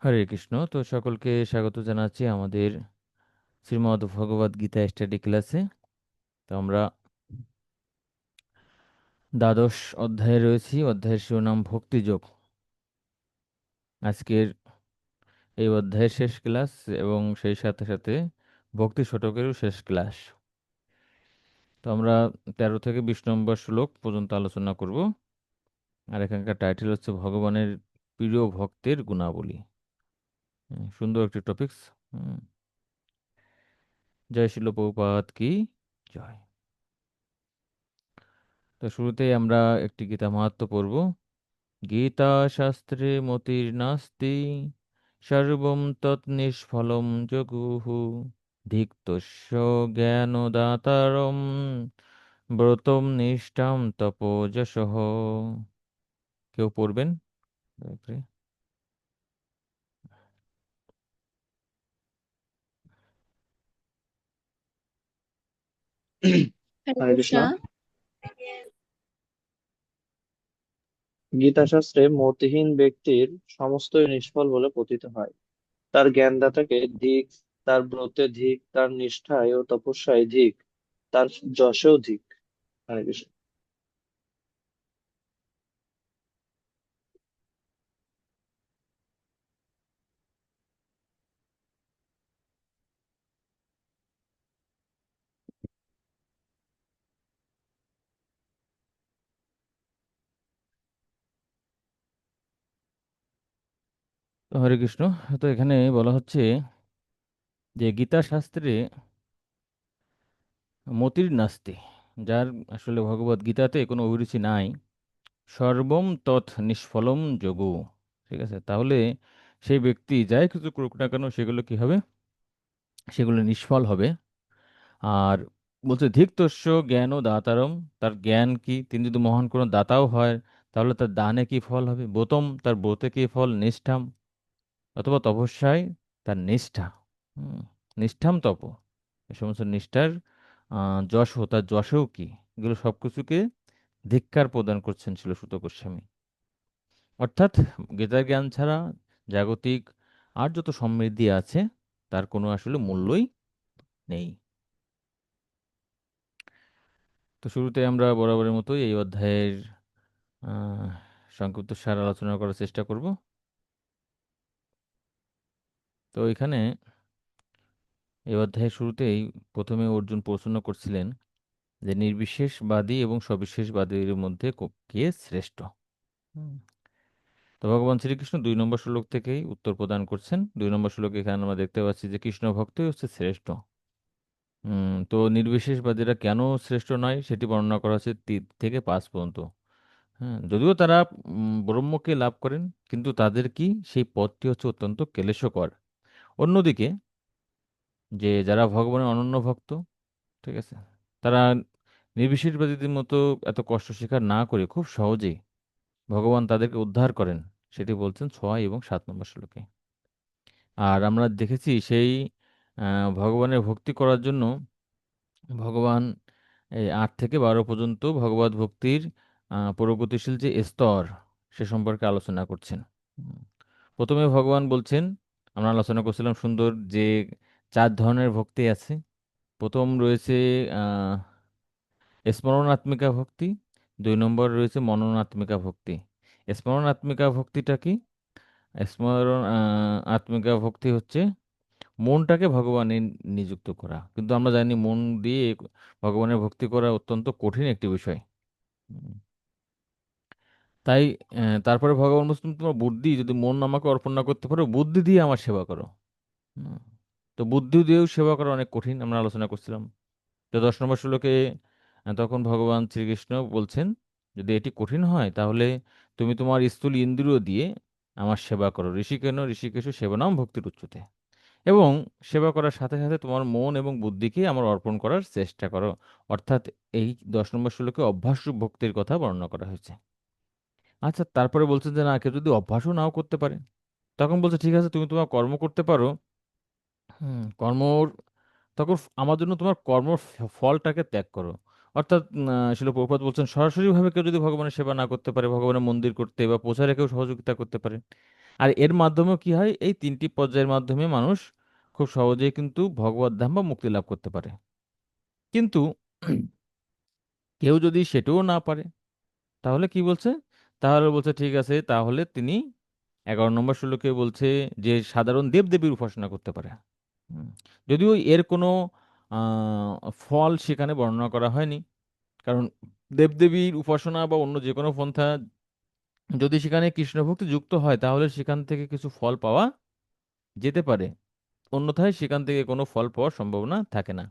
হরে কৃষ্ণ। তো সকলকে স্বাগত জানাচ্ছি আমাদের শ্রীমদ্ ভগবদ গীতা স্টাডি ক্লাসে। তো আমরা দ্বাদশ অধ্যায়ে রয়েছি। অধ্যায়ের শিরোনাম ভক্তিযোগ। আজকের এই অধ্যায়ের শেষ ক্লাস এবং সেই সাথে সাথে ভক্তি শতকেরও শেষ ক্লাস। তো আমরা 13 থেকে 20 নম্বর শ্লোক পর্যন্ত আলোচনা করব। আর এখানকার টাইটেল হচ্ছে ভগবানের প্রিয় ভক্তের গুণাবলী। সুন্দর একটি টপিকস। জয় শিল প্রভুপাদ কি জয়। তো শুরুতেই আমরা একটি গীতা মাহাত্ম্য পড়ব। গীতা শাস্ত্রে মতির্নাস্তি, সর্বং তৎ নিষ্ফলম জগুঃ, ধিক্তস্য জ্ঞানদাতারম, ব্রতম নিষ্ঠাম তপোজসহ। কেউ পড়বেন দয়া করে? হরে হরে কৃষ্ণ। কৃষ্ণ। গীতাশাস্ত্রে মতিহীন ব্যক্তির সমস্তই নিষ্ফল বলে পতিত হয়। তার জ্ঞানদাতাকে ধিক, তার ব্রতে ধিক, তার নিষ্ঠায় ও তপস্যায় ধিক, তার যশেও ধিক। হরে কৃষ্ণ। তো হরে কৃষ্ণ। তো এখানে বলা হচ্ছে যে গীতা শাস্ত্রে মতির নাস্তি, যার আসলে ভগবদ গীতাতে কোনো অভিরুচি নাই, সর্বম তৎ নিষ্ফলম যোগু। ঠিক আছে, তাহলে সেই ব্যক্তি যাই কিছু করুক না কেন সেগুলো কি হবে? সেগুলো নিষ্ফল হবে। আর বলছে ধিক্তস্য জ্ঞান ও দাতারম, তার জ্ঞান কি, তিনি যদি মহান কোনো দাতাও হয় তাহলে তার দানে কি ফল হবে? বোতম, তার ব্রতে কি ফল? নিষ্ঠাম, অথবা তপস্যায় তার নিষ্ঠা। হুম, নিষ্ঠাম তপ, এই সমস্ত নিষ্ঠার যশ, তার যশেও কি, এগুলো সবকিছুকে ধিক্কার প্রদান করছেন ছিল সুত গোস্বামী। অর্থাৎ গীতার জ্ঞান ছাড়া জাগতিক আর যত সমৃদ্ধি আছে তার কোনো আসলে মূল্যই নেই। তো শুরুতে আমরা বরাবরের মতোই এই অধ্যায়ের আহ, সংক্ষিপ্ত সার আলোচনা করার চেষ্টা করব। তো এখানে এই অধ্যায়ের শুরুতেই প্রথমে অর্জুন প্রশ্ন করছিলেন যে নির্বিশেষবাদী এবং সবিশেষবাদীর মধ্যে কে শ্রেষ্ঠ। হুম। তো ভগবান শ্রীকৃষ্ণ 2 নম্বর শ্লোক থেকেই উত্তর প্রদান করছেন। 2 নম্বর শ্লোকে এখানে আমরা দেখতে পাচ্ছি যে কৃষ্ণ ভক্তই হচ্ছে শ্রেষ্ঠ। তো নির্বিশেষবাদীরা কেন শ্রেষ্ঠ নয় সেটি বর্ণনা করা হচ্ছে 3 থেকে 5 পর্যন্ত। হ্যাঁ, যদিও তারা ব্রহ্মকে লাভ করেন, কিন্তু তাদের কি সেই পথটি হচ্ছে অত্যন্ত ক্লেশকর। অন্যদিকে যে যারা ভগবানের অনন্য ভক্ত, ঠিক আছে, তারা নির্বিশেষবাদীদের মতো এত কষ্ট স্বীকার না করে খুব সহজেই ভগবান তাদেরকে উদ্ধার করেন। সেটি বলছেন 6 এবং 7 নম্বর শ্লোকে। আর আমরা দেখেছি সেই ভগবানের ভক্তি করার জন্য ভগবান এই 8 থেকে 12 পর্যন্ত ভগবত ভক্তির প্রগতিশীল যে স্তর সে সম্পর্কে আলোচনা করছেন। হুম। প্রথমে ভগবান বলছেন, আমরা আলোচনা করছিলাম সুন্দর যে 4 ধরনের ভক্তি আছে। প্রথম রয়েছে আহ স্মরণাত্মিকা ভক্তি, 2 নম্বর রয়েছে মননাত্মিকা ভক্তি। স্মরণাত্মিকা ভক্তিটা কি? স্মরণ আত্মিকা ভক্তি হচ্ছে মনটাকে ভগবানে নিযুক্ত করা, কিন্তু আমরা জানি মন দিয়ে ভগবানের ভক্তি করা অত্যন্ত কঠিন একটি বিষয়। উম, তাই তারপরে ভগবান বলছেন তোমার বুদ্ধি, যদি মন আমাকে অর্পণ না করতে পারো, বুদ্ধি দিয়ে আমার সেবা করো। হুম। তো বুদ্ধি দিয়েও সেবা করা অনেক কঠিন, আমরা আলোচনা করছিলাম। তো 10 নম্বর শ্লোকে তখন ভগবান শ্রীকৃষ্ণ বলছেন, যদি এটি কঠিন হয় তাহলে তুমি তোমার স্থূল ইন্দ্রিয় দিয়ে আমার সেবা করো। ঋষিকেন ঋষিকেশ সেবনাম ভক্তির উচ্চতে। এবং সেবা করার সাথে সাথে তোমার মন এবং বুদ্ধিকে আমার অর্পণ করার চেষ্টা করো। অর্থাৎ এই 10 নম্বর শ্লোকে অভ্যাসরূপ ভক্তির কথা বর্ণনা করা হয়েছে। আচ্ছা, তারপরে বলছেন যে না, কেউ যদি অভ্যাসও নাও করতে পারে, তখন বলছে ঠিক আছে তুমি তোমার কর্ম করতে পারো। কর্ম, তখন আমার জন্য তোমার কর্ম ফলটাকে ত্যাগ করো। অর্থাৎ শিল প্রভুপাদ বলছেন সরাসরি ভাবে কেউ যদি ভগবানের সেবা না করতে পারে, ভগবানের মন্দির করতে বা প্রচারে কেউ সহযোগিতা করতে পারে, আর এর মাধ্যমেও কি হয়, এই তিনটি পর্যায়ের মাধ্যমে মানুষ খুব সহজেই কিন্তু ভগবত ধাম বা মুক্তি লাভ করতে পারে। কিন্তু কেউ যদি সেটাও না পারে, তাহলে কি বলছে? তাহলে বলছে ঠিক আছে, তাহলে তিনি 11 নম্বর শ্লোকে বলছে যে সাধারণ দেবদেবীর উপাসনা করতে পারে। হুম। যদিও এর কোনো ফল সেখানে বর্ণনা করা হয়নি, কারণ দেবদেবীর উপাসনা বা অন্য যে কোনো পন্থা যদি সেখানে কৃষ্ণ ভক্তি যুক্ত হয়, তাহলে সেখান থেকে কিছু ফল পাওয়া যেতে পারে, অন্যথায় সেখান থেকে কোনো ফল পাওয়ার সম্ভাবনা থাকে না।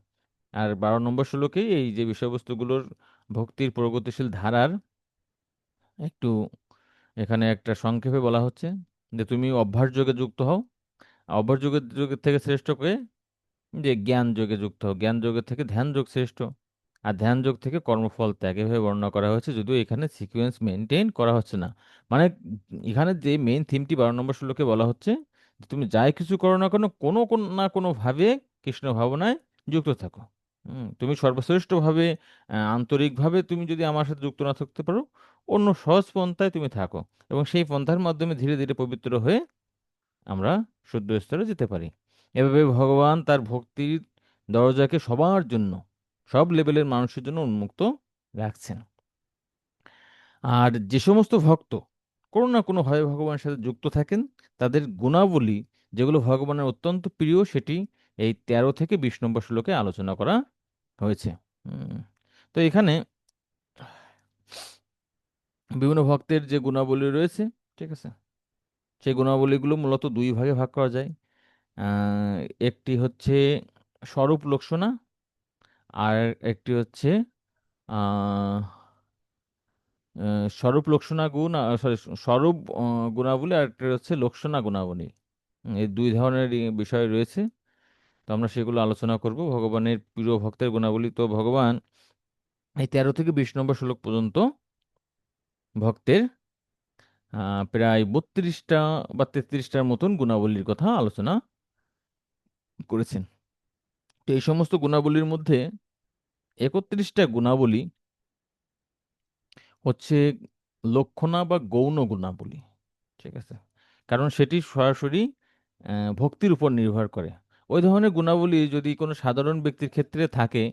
আর 12 নম্বর শ্লোকে এই যে বিষয়বস্তুগুলোর ভক্তির প্রগতিশীল ধারার একটু এখানে একটা সংক্ষেপে বলা হচ্ছে যে তুমি অভ্যাস যোগে যুক্ত হও। অভ্যাস যোগের থেকে শ্রেষ্ঠ কে? যে জ্ঞান যোগে যুক্ত হও, জ্ঞান যোগের থেকে ধ্যান যোগ শ্রেষ্ঠ, আর ধ্যান যোগ থেকে কর্মফল ত্যাগ, এভাবে বর্ণনা করা হয়েছে, যদিও এখানে সিকোয়েন্স মেনটেন করা হচ্ছে না। মানে এখানে যে মেইন থিমটি 12 নম্বর শ্লোকে বলা হচ্ছে যে তুমি যাই কিছু করো না কেন, না কোনো ভাবে কৃষ্ণ ভাবনায় যুক্ত থাকো। তুমি সর্বশ্রেষ্ঠভাবে আন্তরিকভাবে তুমি যদি আমার সাথে যুক্ত না থাকতে পারো, অন্য সহজ পন্থায় তুমি থাকো, এবং সেই পন্থার মাধ্যমে ধীরে ধীরে পবিত্র হয়ে আমরা শুদ্ধ স্তরে যেতে পারি। এভাবে ভগবান তার ভক্তির দরজাকে সবার জন্য, সব লেভেলের মানুষের জন্য উন্মুক্ত রাখছেন। আর যে সমস্ত ভক্ত কোনো না কোনো ভাবে ভগবানের সাথে যুক্ত থাকেন, তাদের গুণাবলী যেগুলো ভগবানের অত্যন্ত প্রিয়, সেটি এই 13 থেকে 20 নম্বর শ্লোকে আলোচনা করা হয়েছে। উম, তো এখানে বিভিন্ন ভক্তের যে গুণাবলী রয়েছে, ঠিক আছে, সেই গুণাবলীগুলো মূলত দুই ভাগে ভাগ করা যায়। আহ, একটি হচ্ছে স্বরূপ লক্ষণা, আর একটি হচ্ছে আহ, স্বরূপ লক্ষণা গুণ, সরি, স্বরূপ গুণাবলী, আর একটা হচ্ছে লক্ষণা গুণাবলী। এই দুই ধরনের বিষয় রয়েছে। তো আমরা সেগুলো আলোচনা করব। ভগবানের প্রিয় ভক্তের গুণাবলী, তো ভগবান এই 13 থেকে 20 নম্বর শ্লোক পর্যন্ত ভক্তের প্রায় 32টা বা 33টার মতন গুণাবলীর কথা আলোচনা করেছেন। তো এই সমস্ত গুণাবলীর মধ্যে 31টা গুণাবলী হচ্ছে লক্ষণা বা গৌণ গুণাবলী, ঠিক আছে, কারণ সেটি সরাসরি ভক্তির উপর নির্ভর করে। ওই ধরনের গুণাবলী যদি কোনো সাধারণ ব্যক্তির ক্ষেত্রে থাকে,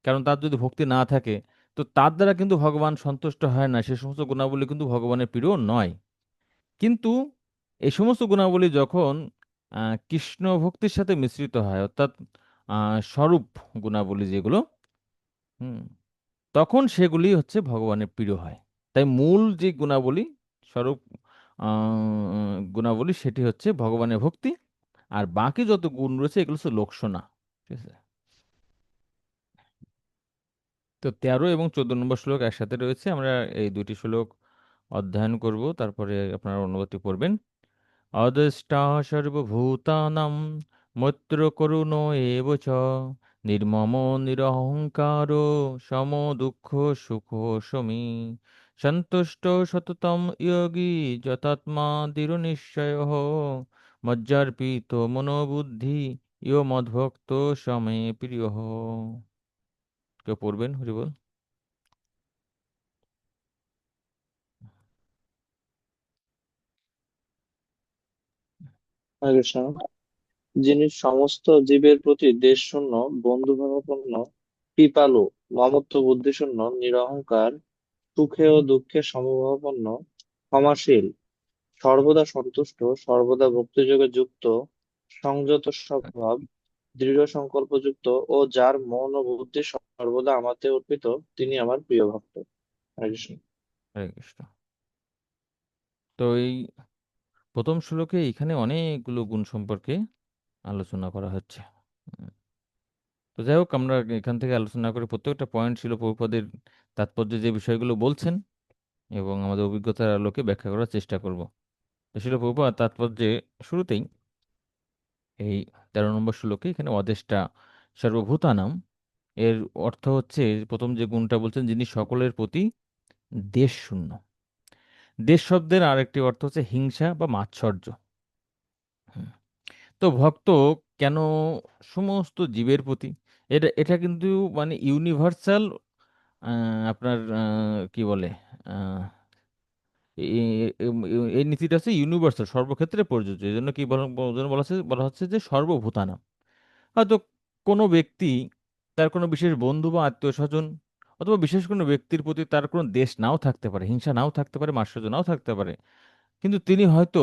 কারণ তার যদি ভক্তি না থাকে, তো তার দ্বারা কিন্তু ভগবান সন্তুষ্ট হয় না, সে সমস্ত গুণাবলী কিন্তু ভগবানের প্রিয় নয়। কিন্তু এই সমস্ত গুণাবলী যখন কৃষ্ণ ভক্তির সাথে মিশ্রিত হয়, অর্থাৎ স্বরূপ গুণাবলী যেগুলো, হুম, তখন সেগুলি হচ্ছে ভগবানের প্রিয় হয়। তাই মূল যে গুণাবলী, স্বরূপ গুণাবলী, সেটি হচ্ছে ভগবানের ভক্তি। আর বাকি যত গুণ রয়েছে এগুলো হচ্ছে লোকসনা, ঠিক আছে। তো 13 এবং 14 নম্বর শ্লোক একসাথে রয়েছে, আমরা এই দুটি শ্লোক অধ্যয়ন করব, তারপরে আপনারা অনুবাদটি পড়বেন। অদ্রষ্টা সর্বভূতানাং মৈত্র করুণ এব চ, নির্মম নিরহংকারো সম দুঃখ সুখ সমী, সন্তুষ্ট সততম যোগী যতাত্মা দৃঢ় নিশ্চয়, মজ্জার্পিত মনোবুদ্ধি ইয় মদ্ভক্ত সমে প্রিয়। কেউ পড়বেন, হরিবল। হরে কৃষ্ণ। যিনি সমস্ত জীবের প্রতি দেশশূন্য, বন্ধুভাবাপন্ন, কৃপালু, মমত্ব বুদ্ধিশূন্য, নিরহংকার, সুখে ও দুঃখে সমভাবাপন্ন, ক্ষমাশীল, সর্বদা সন্তুষ্ট, সর্বদা ভক্তিযোগে যুক্ত, সংযত স্বভাব, দৃঢ় সংকল্পযুক্ত ও যার মন ও বুদ্ধি সর্বদা আমাতে অর্পিত, তিনি আমার প্রিয় ভক্ত। হরে কৃষ্ণ। হরে কৃষ্ণ। তো এই প্রথম শ্লোকে এখানে অনেকগুলো গুণ সম্পর্কে আলোচনা করা হচ্ছে। উম, তো যাই হোক, আমরা এখান থেকে আলোচনা করে প্রত্যেকটা পয়েন্ট ছিল প্রভুপাদের তাৎপর্য যে বিষয়গুলো বলছেন, এবং আমাদের অভিজ্ঞতার আলোকে ব্যাখ্যা করার চেষ্টা করব। তো ছিল প্রভুপাদ তাৎপর্যে শুরুতেই এই 13 নম্বর শ্লোকে এখানে অদেষ্টা সর্বভূতানাম এর অর্থ হচ্ছে, প্রথম যে গুণটা বলছেন, যিনি সকলের প্রতি দেশ শূন্য। দেশ শব্দের আরেকটি অর্থ হচ্ছে হিংসা বা মাৎসর্য। হুম। তো ভক্ত কেন সমস্ত জীবের প্রতি, এটা এটা কিন্তু মানে ইউনিভার্সাল, আপনার কি বলে, এই নীতিটা হচ্ছে ইউনিভার্সাল, সর্বক্ষেত্রে প্রযোজ্য। এই জন্য কি বলা হচ্ছে যে সর্বভূতানাম। হয়তো কোনো ব্যক্তি, তার কোনো বিশেষ বন্ধু বা আত্মীয় স্বজন অথবা বিশেষ কোনো ব্যক্তির প্রতি তার কোনো দেশ নাও থাকতে পারে, হিংসা নাও থাকতে পারে, মাৎসর্য নাও থাকতে পারে, কিন্তু তিনি হয়তো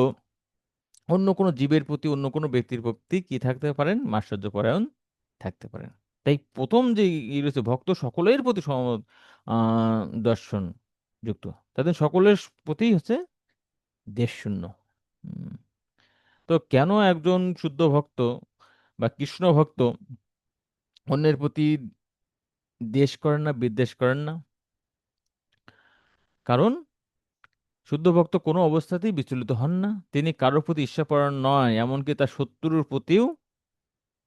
অন্য কোনো জীবের প্রতি, অন্য কোনো ব্যক্তির প্রতি কি থাকতে পারেন, মাৎসর্য পরায়ণ থাকতে পারেন। তাই প্রথম যে রয়েছে, ভক্ত সকলের প্রতি সম দর্শন যুক্ত, তাদের সকলের প্রতি হচ্ছে দেশ শূন্য। উম, তো কেন একজন শুদ্ধ ভক্ত বা কৃষ্ণ ভক্ত অন্যের প্রতি দেশ করেন না, বিদ্বেষ করেন না? কারণ শুদ্ধ ভক্ত কোনো অবস্থাতেই বিচলিত হন না, তিনি কারোর প্রতি ঈর্ষাপরায়ণ নয়, এমনকি তার শত্রুর প্রতিও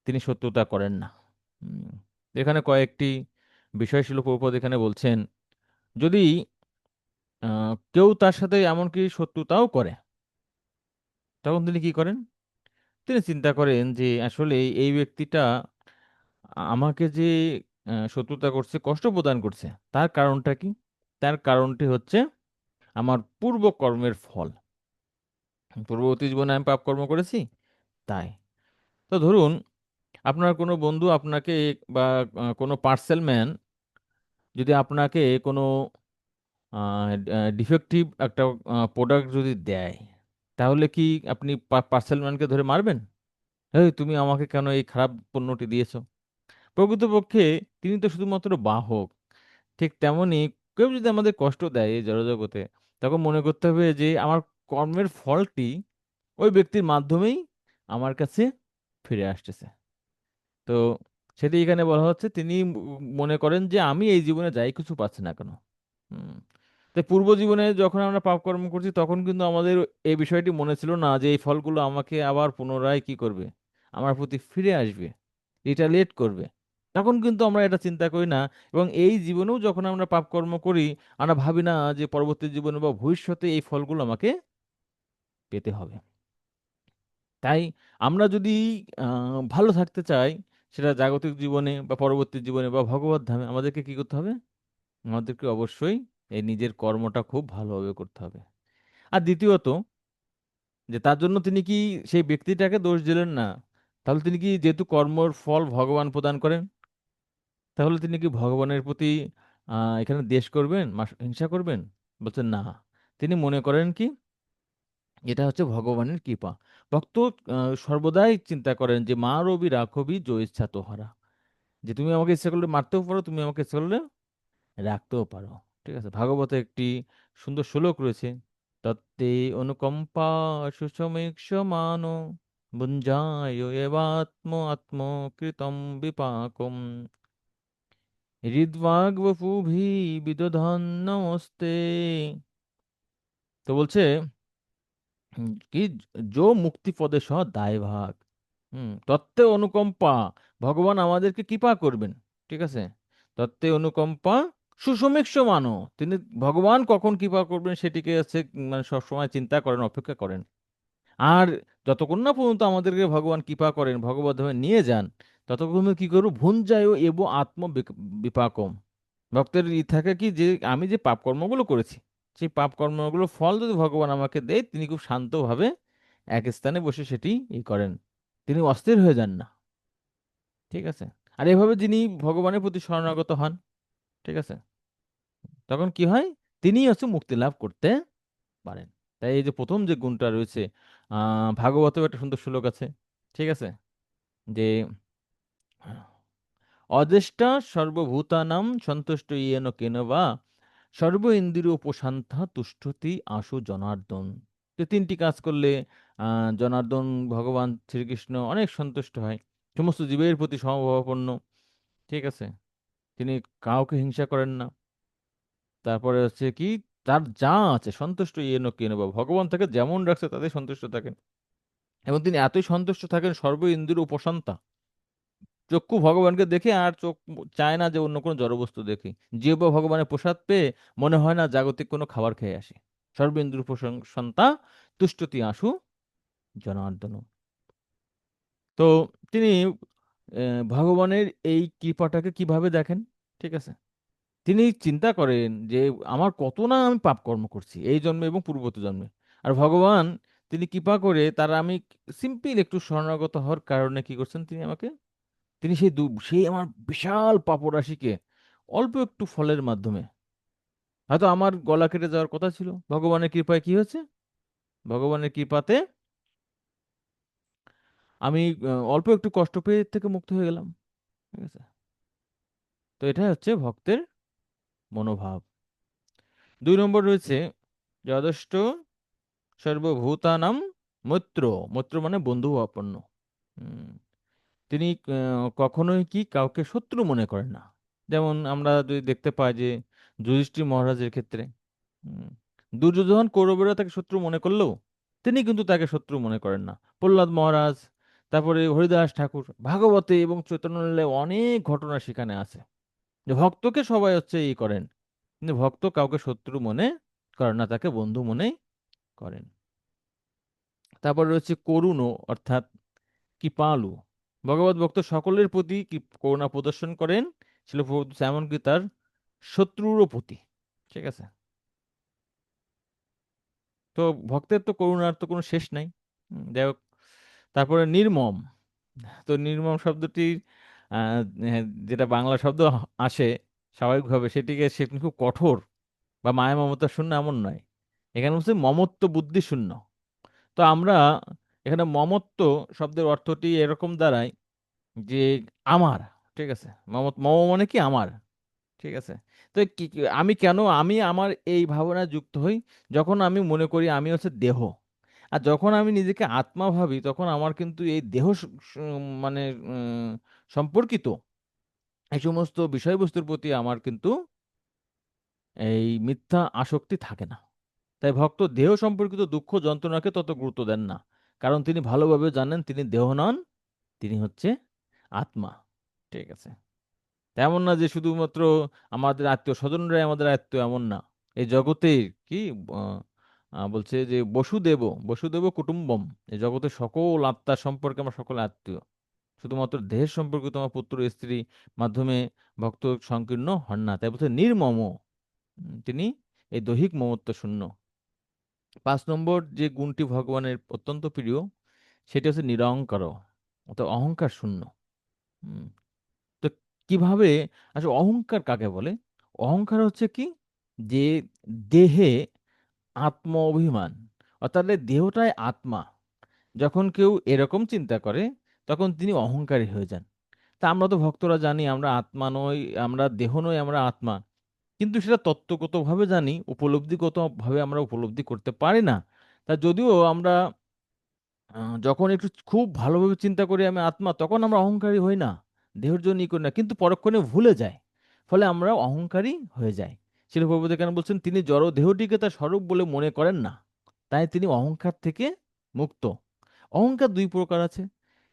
তিনি শত্রুতা করেন না। উম, এখানে কয়েকটি বিষয় ছিল প্রভুপদ এখানে বলছেন। যদি কেউ তার সাথে এমনকি শত্রুতাও করে, তখন তিনি কি করেন? তিনি চিন্তা করেন যে আসলে এই ব্যক্তিটা আমাকে যে শত্রুতা করছে, কষ্ট প্রদান করছে, তার কারণটা কি? তার কারণটি হচ্ছে আমার পূর্ব কর্মের ফল। পূর্ববর্তী জীবনে আমি পাপ কর্ম করেছি, তাই। তো ধরুন, আপনার কোনো বন্ধু আপনাকে বা কোনো পার্সেল ম্যান যদি আপনাকে কোনো ডিফেক্টিভ একটা প্রোডাক্ট যদি দেয়, তাহলে কি আপনি পার্সেল ম্যানকে ধরে মারবেন? এই তুমি আমাকে কেন এই খারাপ পণ্যটি দিয়েছো? প্রকৃতপক্ষে তিনি তো শুধুমাত্র বাহক। ঠিক তেমনি কেউ যদি আমাদের কষ্ট দেয় এই জড়জগতে, তখন মনে করতে হবে যে আমার কর্মের ফলটি ওই ব্যক্তির মাধ্যমেই আমার কাছে ফিরে আসতেছে। তো সেটি এখানে বলা হচ্ছে, তিনি মনে করেন যে আমি এই জীবনে যাই কিছু পাচ্ছি না কেন। হুম। তাই পূর্ব জীবনে যখন আমরা পাপ কর্ম করছি, তখন কিন্তু আমাদের এই বিষয়টি মনে ছিল না যে এই ফলগুলো আমাকে আবার পুনরায় কি করবে, আমার প্রতি ফিরে আসবে, রিটালিয়েট করবে। তখন কিন্তু আমরা এটা চিন্তা করি না। এবং এই জীবনেও যখন আমরা পাপ কর্ম করি, আমরা ভাবি না যে পরবর্তী জীবনে বা ভবিষ্যতে এই ফলগুলো আমাকে পেতে হবে। তাই আমরা যদি ভালো থাকতে চাই, সেটা জাগতিক জীবনে বা পরবর্তী জীবনে বা ভগবত ধামে, আমাদেরকে কি করতে হবে? আমাদেরকে অবশ্যই এই নিজের কর্মটা খুব ভালোভাবে করতে হবে। আর দ্বিতীয়ত, যে তার জন্য তিনি কি সেই ব্যক্তিটাকে দোষ দিলেন না, তাহলে তিনি কি, যেহেতু কর্মর ফল ভগবান প্রদান করেন, তাহলে তিনি কি ভগবানের প্রতি এখানে দ্বেষ করবেন, হিংসা করবেন? বলছেন না। তিনি মনে করেন কি, এটা হচ্ছে ভগবানের কৃপা। ভক্ত সর্বদাই চিন্তা করেন যে মা রবি রাঘবি জো ইচ্ছা তোহারা, যে তুমি আমাকে ইচ্ছা করলে মারতেও পারো, তুমি আমাকে ইচ্ছা করলে রাখতেও পারো। ঠিক আছে, ভাগবতে একটি সুন্দর শ্লোক রয়েছে, তত্তে অনুকম্পা সুসমীক সমানো ভুঞ্জায় এবাত্ম আত্মকৃতম বিপাকম হৃদ্বাগ্বপুভি বিদধন নমস্তে। তো বলছে কি, যো মুক্তি পদে সহ দায় ভাগ। তত্ত্বে অনুকম্পা, ভগবান আমাদেরকে কৃপা করবেন। ঠিক আছে, তত্ত্বে অনুকম্পা সুসমীক্ষ মানো, তিনি ভগবান কখন কৃপা করবেন সেটিকে হচ্ছে মানে সবসময় চিন্তা করেন, অপেক্ষা করেন। আর যতক্ষণ না পর্যন্ত আমাদেরকে ভগবান কৃপা করেন, ভগবত ধামে নিয়ে যান, ততক্ষণ কি করবো, ভুঞ্জায় এব আত্ম বিপাকম। ভক্তের থাকে কি, যে আমি যে পাপ কর্মগুলো করেছি, সেই পাপ কর্মগুলো ফল যদি ভগবান আমাকে দেয়, তিনি খুব শান্তভাবে এক স্থানে বসে সেটি করেন, তিনি অস্থির হয়ে যান না। ঠিক আছে, আর এভাবে যিনি ভগবানের প্রতি শরণাগত হন, ঠিক আছে, তখন কি হয়, তিনি হচ্ছে মুক্তি লাভ করতে পারেন। তাই এই যে প্রথম যে গুণটা রয়েছে, ভাগবতেও একটা সুন্দর শ্লোক আছে, ঠিক আছে, যে অদেষ্টা সর্বভূতানাং সন্তুষ্ট ইয়েন কেন বা সর্ব ইন্দ্রিয় উপশান্তা তুষ্টতি আশু জনার্দন। তো তিনটি কাজ করলে জনার্দন ভগবান শ্রীকৃষ্ণ অনেক সন্তুষ্ট হয়, সমস্ত জীবের প্রতি সমভাবাপন্ন। ঠিক আছে, তিনি কাউকে হিংসা করেন না। তারপরে হচ্ছে কি, তার যা আছে সন্তুষ্ট ইয়েন কেন বা, ভগবান তাকে যেমন রাখছে তাতে সন্তুষ্ট থাকেন। এবং তিনি এতই সন্তুষ্ট থাকেন সর্ব ইন্দ্রিয় উপশান্তা, চক্ষু ভগবানকে দেখে আর চোখ চায় না যে অন্য কোনো জড়বস্তু দেখি। জিহ্বা ভগবানের প্রসাদ পেয়ে মনে হয় না জাগতিক কোনো খাবার খেয়ে আসি। সর্বেন্দ্র প্রশংসন্তা তুষ্টতি আশু জনার্দন। তো তিনি ভগবানের এই কৃপাটাকে কিভাবে দেখেন? ঠিক আছে, তিনি চিন্তা করেন যে আমার কত না আমি পাপ কর্ম করছি এই জন্মে এবং পূর্বত জন্মে। আর ভগবান তিনি কৃপা করে তার আমি সিম্পল একটু শরণাগত হওয়ার কারণে কি করছেন তিনি আমাকে, তিনি সেই আমার বিশাল পাপরাশিকে অল্প একটু ফলের মাধ্যমে, হয়তো আমার গলা কেটে যাওয়ার কথা ছিল, ভগবানের কৃপায় কি হয়েছে, ভগবানের কৃপাতে আমি অল্প একটু কষ্ট পেয়ে এর থেকে মুক্ত হয়ে গেলাম। ঠিক আছে। তো এটাই হচ্ছে ভক্তের মনোভাব। 2 নম্বর রয়েছে যথেষ্ট সর্বভূতানাম মৈত্র। মৈত্র মানে বন্ধু আপন্ন। হুম, তিনি কখনোই কি কাউকে শত্রু মনে করেন না। যেমন আমরা যদি দেখতে পাই যে যুধিষ্ঠির মহারাজের ক্ষেত্রে, হুম, দুর্যোধন কৌরবেরা তাকে শত্রু মনে করলেও তিনি কিন্তু তাকে শত্রু মনে করেন না। প্রহ্লাদ মহারাজ, তারপরে হরিদাস ঠাকুর, ভাগবতে এবং চৈতন্যলীলায় অনেক ঘটনা সেখানে আছে যে ভক্তকে সবাই হচ্ছে ই করেন, কিন্তু ভক্ত কাউকে শত্রু মনে করেন না, তাকে বন্ধু মনেই করেন। তারপর রয়েছে করুণ, অর্থাৎ কৃপালু। ভগবত ভক্ত সকলের প্রতি করুণা প্রদর্শন করেন, ছিল এমনকি তার শত্রুরও প্রতি। ঠিক আছে। তো ভক্তের তো করুণার তো কোনো শেষ নাই। যাই হোক। তারপরে নির্মম। তো নির্মম শব্দটি যেটা বাংলা শব্দ আসে স্বাভাবিকভাবে, সেটিকে সে কিন্তু খুব কঠোর বা মায়া মমতা শূন্য এমন নয়। এখানে হচ্ছে মমত্ব বুদ্ধি শূন্য। তো আমরা এখানে মমত্ব শব্দের অর্থটি এরকম দাঁড়ায় যে আমার, ঠিক আছে, মম মানে কি আমার, ঠিক আছে। তো আমি কেন আমি আমার এই ভাবনা যুক্ত হই, যখন আমি মনে করি আমি হচ্ছে দেহ, আর যখন আমি নিজেকে আত্মা ভাবি তখন আমার কিন্তু এই দেহ মানে উম, সম্পর্কিত এই সমস্ত বিষয়বস্তুর প্রতি আমার কিন্তু এই মিথ্যা আসক্তি থাকে না। তাই ভক্ত দেহ সম্পর্কিত দুঃখ যন্ত্রণাকে তত গুরুত্ব দেন না, কারণ তিনি ভালোভাবে জানেন তিনি দেহ নন, তিনি হচ্ছে আত্মা। ঠিক আছে। তেমন না যে শুধুমাত্র আমাদের আত্মীয় স্বজনরাই আমাদের আত্মীয়, এমন না। এই জগতের কি আহ, বলছে যে বসুদেব, বসুদেব কুটুম্বম, এই জগতের সকল আত্মার সম্পর্কে আমরা সকলে আত্মীয়। শুধুমাত্র দেহের সম্পর্কে তোমার পুত্র স্ত্রী মাধ্যমে ভক্ত সংকীর্ণ হন না। তাই বলছে নির্মম। তিনি এই দৈহিক মমত্ব শূন্য। 5 নম্বর যে গুণটি ভগবানের অত্যন্ত প্রিয় সেটি হচ্ছে নিরহংকার, অর্থাৎ অহংকার শূন্য। হুম, তো কিভাবে, আসলে অহংকার কাকে বলে? অহংকার হচ্ছে কি, যে দেহে আত্ম অভিমান, অর্থাৎ এই দেহটাই আত্মা। যখন কেউ এরকম চিন্তা করে তখন তিনি অহংকারী হয়ে যান। তা আমরা তো ভক্তরা জানি আমরা আত্মা নই, আমরা দেহ নই, আমরা আত্মা। কিন্তু সেটা তত্ত্বগতভাবে জানি, উপলব্ধিগতভাবে আমরা উপলব্ধি করতে পারি না। তা যদিও আমরা যখন একটু খুব ভালোভাবে চিন্তা করি আমি আত্মা, তখন আমরা অহংকারী হই না, দেহের জন্য ই করি না, কিন্তু পরক্ষণে ভুলে যায়, ফলে আমরা অহংকারী হয়ে যাই। শিল প্রভুদেব কেন বলছেন তিনি জড় দেহটিকে তার স্বরূপ বলে মনে করেন না, তাই তিনি অহংকার থেকে মুক্ত। অহংকার 2 প্রকার আছে,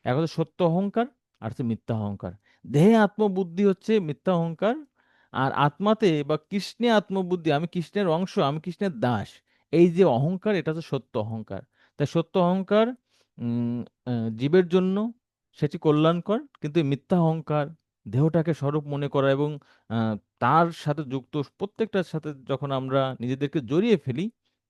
এক হচ্ছে সত্য অহংকার, আর হচ্ছে মিথ্যা অহংকার। দেহে আত্মবুদ্ধি হচ্ছে মিথ্যা অহংকার, আর আত্মাতে বা কৃষ্ণে আত্মবুদ্ধি, আমি কৃষ্ণের অংশ, আমি কৃষ্ণের দাস, এই যে অহংকার, এটা হচ্ছে সত্য অহংকার। তাই সত্য অহংকার উম, জীবের জন্য সেটি কল্যাণকর, কিন্তু এই মিথ্যা অহংকার দেহটাকে স্বরূপ মনে করা এবং আহ, তার সাথে যুক্ত প্রত্যেকটার সাথে যখন আমরা নিজেদেরকে জড়িয়ে ফেলি,